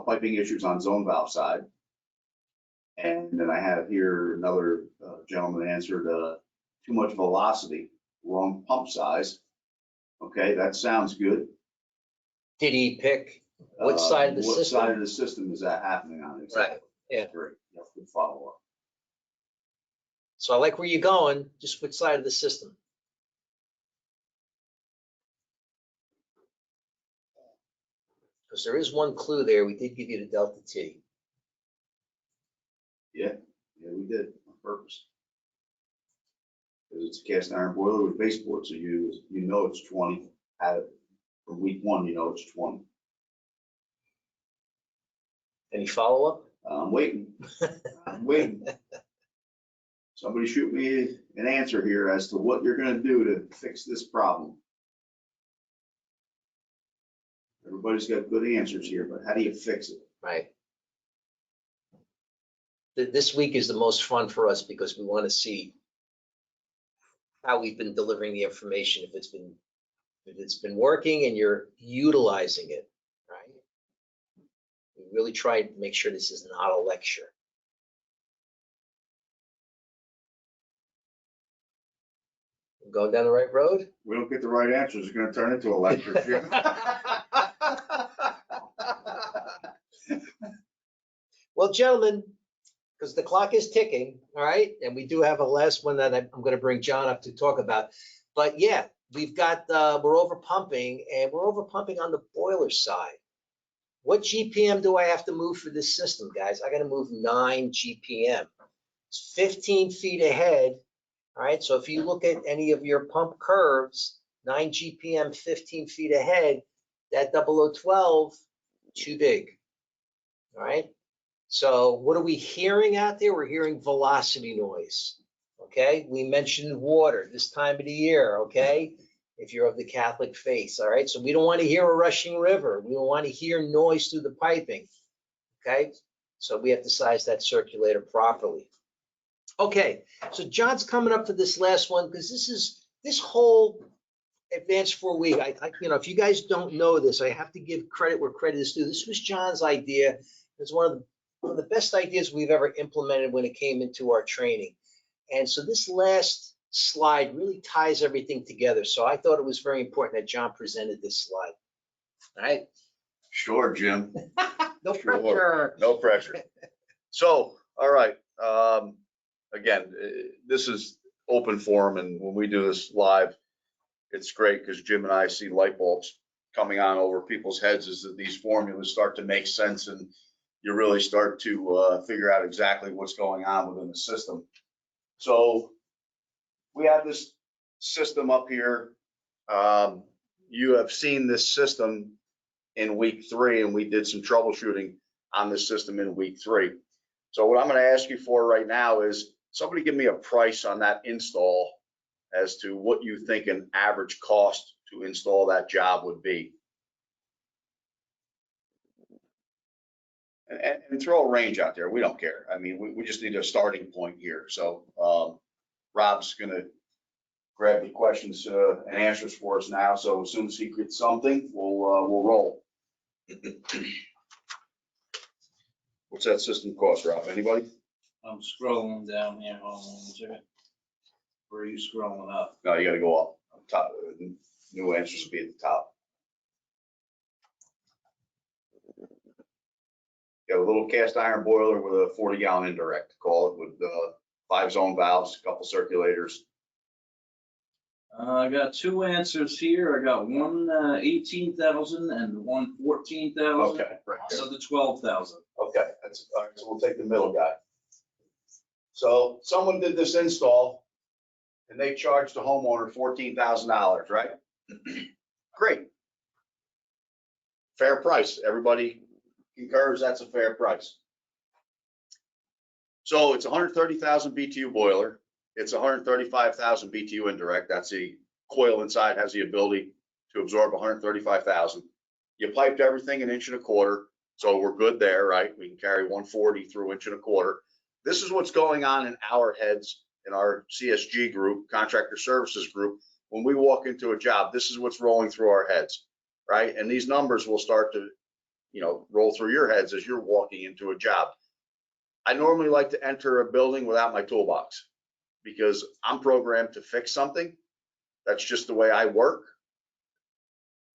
piping issues on zone valve side. And then I have here another gentleman answered too much velocity, wrong pump size. Okay, that sounds good. Did he pick what side of the What system? side of the system is that happening on? Exactly. Right, yeah. Great. Yep, good follow up. So I like where you're going, just which side of the system? Because there is one clue there. We did give you the delta T. Yeah, we did on purpose. Because it's a cast iron boiler with baseboard, so you know it's 20. From week one, you know it's 20. Any follow-up? I'm waiting. I'm waiting. Somebody shoot me an answer here as to what you're gonna do to fix this problem. Everybody's got good answers here, but how do you fix it? Right. This week is the most fun for us because we want to see how we've been delivering the information, if it's been working and you're utilizing it, right? We really try to make sure this is not a lecture. We're going down the right road? We don't get the right answers, it's gonna turn into a lecture, Jim. Well, gentlemen, because the clock is ticking, all right, and we do have a last one that I'm going to bring John up to talk about. But yeah, we've got we're over pumping, and we're over pumping on the boiler side. What GPM do I have to move for this system, guys? I got to move 9 GPM. It's 15 feet ahead. All right, so if you look at any of your pump curves, 9 GPM, 15 feet ahead, that 0012, too big. All right. So what are we hearing out there? We're hearing velocity noise. Okay. We mentioned water this time of the year. Okay. If you're of the Catholic faith. All right. So we don't want to hear a rushing river. We don't want to hear noise through the piping. Okay. So we have to size that circulator properly. Okay. So John's coming up to this last one because this whole advanced 4-week. If you guys don't know this, I have to give credit where credit is due. This was John's idea. It's one of the best ideas we've ever implemented when it came into our training. And so this last slide really ties everything together. So I thought it was very important that John presented this slide. All right. Sure, Jim. No Sure. pressure. No pressure. So, all right. Again, this is open forum, and when we do this live, it's great because Jim and I see light bulbs coming on over people's heads as these formulas start to make sense, and you really start to figure out exactly what's going on within the system. So we have this system up here. You have seen this system in week 3, and we did some troubleshooting on this system in week 3. So what I'm going to ask you for right now is somebody give me a price on that install as to what you think an average cost to install that job would be. And throw a range out there. We don't care. I mean, we just need a starting point here. So Rob's gonna grab the questions and answers for us now. So as soon as he gets something, we'll roll. What's that system cost, Rob? Anybody? I'm scrolling down here, hold on a second. Where are you scrolling up? No, you gotta go up top. New answers will be at the top. You have a little cast iron boiler with a 40-gallon indirect, call it, with 5 zone valves, a couple circulators. I got two answers here. I got one 18,000 and one 14,000. Okay, right there. So the 12,000. Okay, that's all right. So we'll take the middle guy. So someone did this install and they charged the homeowner $14,000, right? Great. Fair price. Everybody concurs that's a fair price. So it's 130,000 BTU boiler. It's 135,000 BTU indirect. That's the coil inside has the ability to absorb 135,000. You piped everything 1.25 inches. So we're good there, right? We can carry 140 through 1.25 inches. This is what's going on in our heads in our CSG group, contractor services group. When we walk into a job, this is what's rolling through our heads, right? And these numbers will start to, roll through your heads as you're walking into a job. I normally like to enter a building without my toolbox because I'm programmed to fix something. That's just the way I work.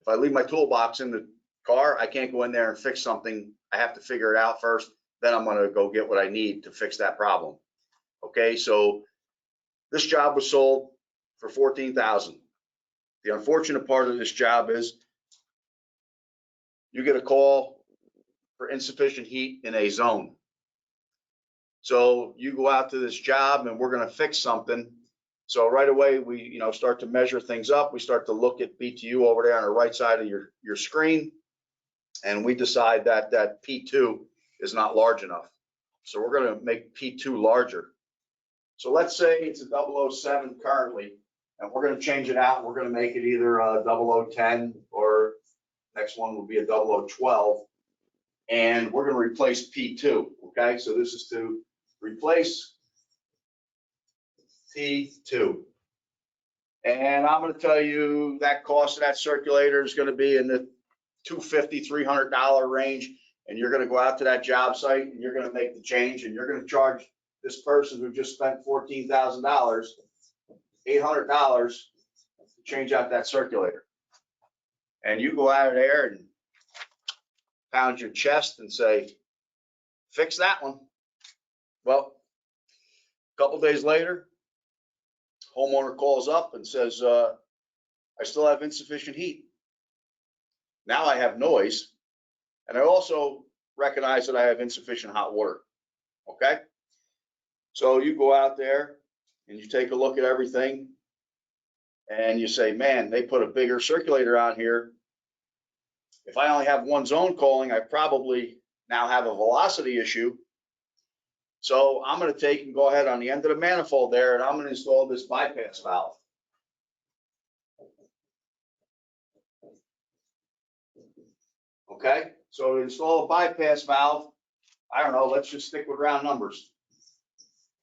If I leave my toolbox in the car, I can't go in there and fix something. I have to figure it out first. Then I'm going to go get what I need to fix that problem. Okay, so this job was sold for $14,000. The unfortunate part of this job is you get a call for insufficient heat in a zone. So you go out to this job and we're going to fix something. So right away we start to measure things up. We start to look at BTU over there on the right side of your screen, and we decide that that P2 is not large enough. So we're going to make P2 larger. So let's say it's a 007 currently, and we're going to change it out. And we're going to make it either a 0010 or next one will be a 0012. And we're going to replace P2. Okay, so this is to replace P2. And I'm going to tell you that cost of that circulator is going to be in the $250, $300 range. And you're going to go out to that job site and you're going to make the change, and you're going to charge this person who just spent $14,000, $800 to change out that circulator. And you go out of there and pound your chest and say, fix that one. Well, a couple days later, homeowner calls up and says, I still have insufficient heat. Now I have noise, and I also recognize that I have insufficient hot water. Okay? So you go out there and you take a look at everything and you say, man, they put a bigger circulator on here. If I only have one zone calling, I probably now have a velocity issue. So I'm going to take and go ahead on the end of the manifold there, and I'm going to install this bypass valve. Okay, so to install a bypass valve, I don't know, let's just stick with round numbers.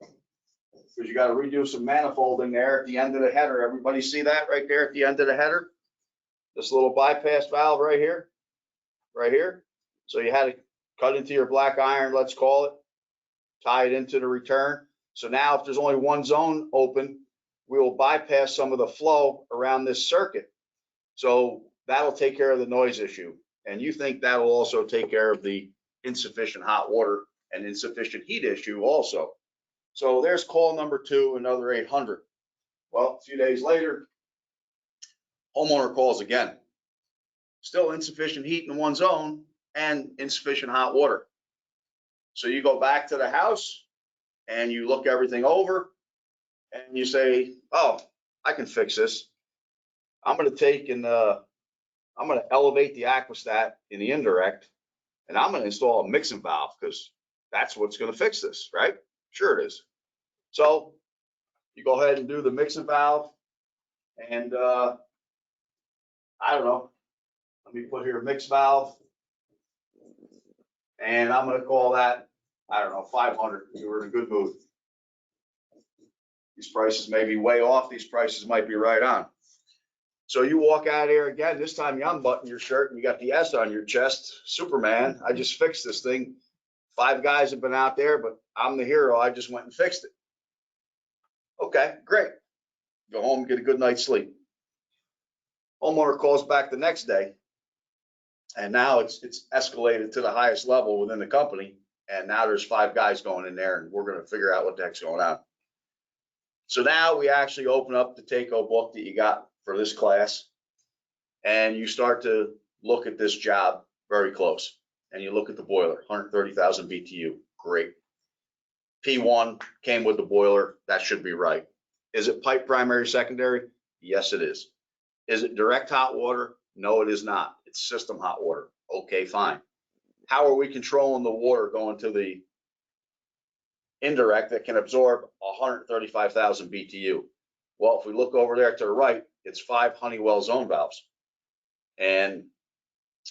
Because you got to redo some manifolding there at the end of the header. Everybody see that right there at the end of the header? This little bypass valve right here. So you had to cut into your black iron, let's call it, tie it into the return. So now if there's only one zone open, we will bypass some of the flow around this circuit. So that'll take care of the noise issue. And you think that'll also take care of the insufficient hot water and insufficient heat issue also. So there's call number 2, another 800. Well, a few days later, homeowner calls again. Still insufficient heat in one zone and insufficient hot water. So you go back to the house and you look everything over and you say, oh, I can fix this. I'm going to take and I'm going to elevate the aquostat in the indirect, and I'm going to install a mixing valve because that's what's going to fix this, right? Sure it is. So you go ahead and do the mixing valve, and I don't know. Let me put here a mix valve. And I'm gonna call that, I don't know, 500. We're in a good mood. These prices may be way off. These prices might be right on. So you walk out of here again, this time you unbutton your shirt and you got the S on your chest. Superman, I just fixed this thing. 5 guys have been out there, but I'm the hero. I just went and fixed it. Okay, great. Go home, get a good night's sleep. Homeowner calls back the next day, and now it's escalated to the highest level within the company. And now there's 5 guys going in there, and we're going to figure out what the heck's going on. So now we actually open up the TACO book that you got for this class, and you start to look at this job very close. And you look at the boiler, 130,000 BTU, great. P1 came with the boiler, that should be right. Is it pipe primary, secondary? Yes, it is. Is it direct hot water? No, it is not. It's system hot water. Okay, fine. How are we controlling the water going to the indirect that can absorb 135,000 BTU? Well, if we look over there to the right, it's 5 Honeywell zone valves. And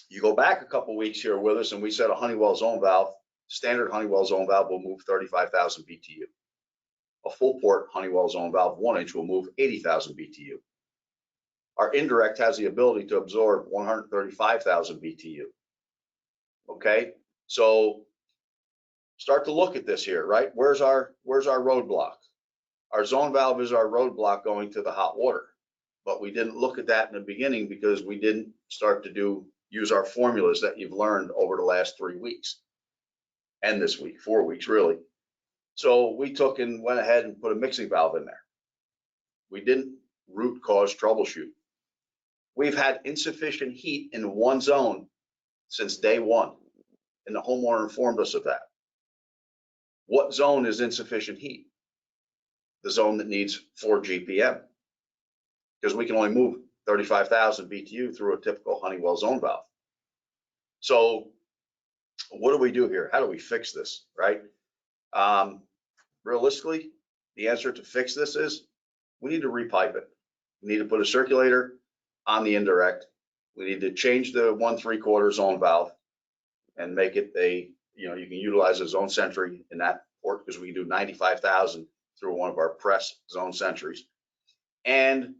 you go back a couple weeks here with us, and we said a Honeywell zone valve, standard Honeywell zone valve will move 35,000 BTU. A full port Honeywell zone valve 1-inch will move 80,000 BTU. Our indirect has the ability to absorb 135,000 BTU. Okay, so start to look at this here, right? Where's our roadblock? Our zone valve is our roadblock going to the hot water, but we didn't look at that in the beginning because we didn't start to use our formulas that you've learned over the last 3 weeks and this week, 4 weeks really. So we took and went ahead and put a mixing valve in there. We didn't root cause troubleshoot. We've had insufficient heat in one zone since day one, and the homeowner informed us of that. What zone is insufficient heat? The zone that needs 4 GPM, because we can only move 35,000 BTU through a typical Honeywell zone valve. So what do we do here? How do we fix this, right? Realistically, the answer to fix this is we need to repipe it. We need to put a circulator on the indirect. We need to change the 1¾ zone valve and make it you can utilize a zone sentry in that port, because we can do 95,000 through one of our press zone sentries. And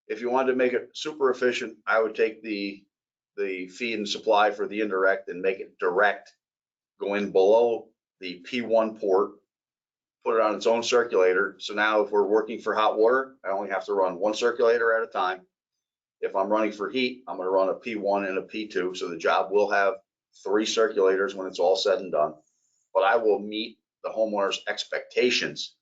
if you wanted to make it super efficient, I would take the feed and supply for the indirect and make it direct, go in below the P1 port, put it on its own circulator. So now if we're working for hot water, I only have to run 1 circulator at a time. If I'm running for heat, I'm going to run a P1 and a P2. So the job will have 3 circulators when it's all said and done. But I will meet the homeowner's expectations.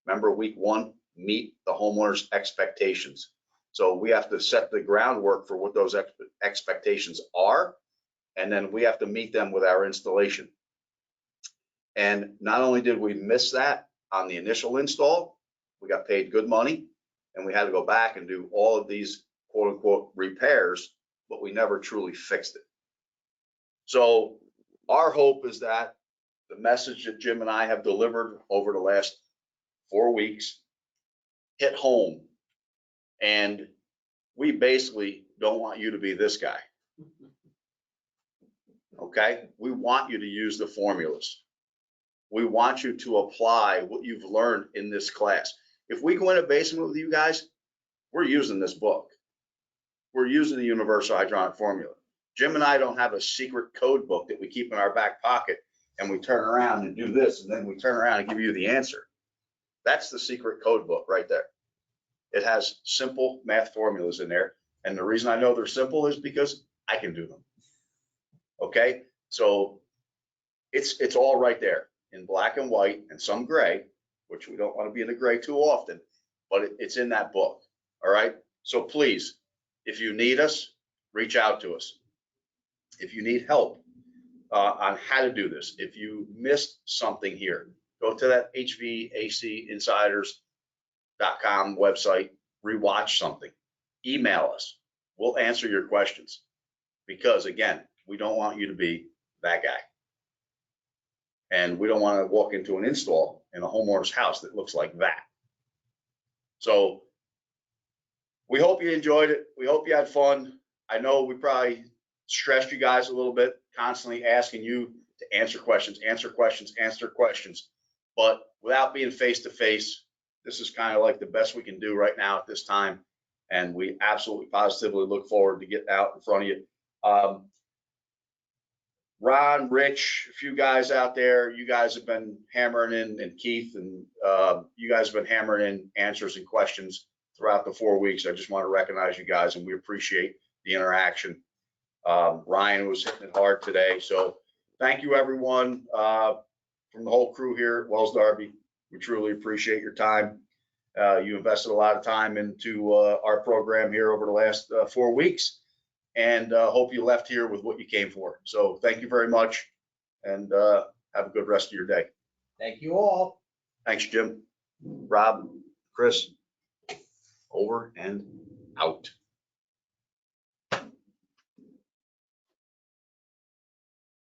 Remember, week 1, meet the homeowner's expectations. So we have to set the groundwork for what those expectations are, and then we have to meet them with our installation. And not only did we miss that on the initial install, we got paid good money, and we had to go back and do all of these quote unquote repairs, but we never truly fixed it. So our hope is that the message that Jim and I have delivered over the last 4 weeks hit home. And we basically don't want you to be this guy. Okay? We want you to use the formulas. We want you to apply what you've learned in this class. If we go in a basement with you guys, we're using this book. We're using the universal hydronic formula. Jim and I don't have a secret code book that we keep in our back pocket and we turn around and do this, and then we turn around and give you the answer. That's the secret code book right there. It has simple math formulas in there. And the reason I know they're simple is because I can do them. Okay, so it's all right there in black and white and some gray, which we don't want to be in the gray too often, but it's in that book. All right, so please, if you need us, reach out to us. If you need help on how to do this, if you missed something here, go to that HVACinsiders.com website, rewatch something, email us. We'll answer your questions, because again, we don't want you to be that guy. And we don't want to walk into an install in a homeowner's house that looks like that. So we hope you enjoyed it. We hope you had fun. I know we probably stressed you guys a little bit, constantly asking you to answer questions, but without being face to face, this is kind of like the best we can do right now at this time. And we absolutely positively look forward to getting out in front of you. Ron, Rich, a few guys out there, you guys have been hammering in, and Keith, and you guys have been hammering in answers and questions throughout the 4 weeks. I just want to recognize you guys, and we appreciate the interaction. Ryan was hitting it hard today. So thank you, everyone, from the whole crew here at Wells Darby. We truly appreciate your time. You invested a lot of time into our program here over the last 4 weeks, and hope you left here with what you came for. So thank you very much, and have a good rest of your day. Thank you all. Thanks, Jim. Rob, Chris, over and out.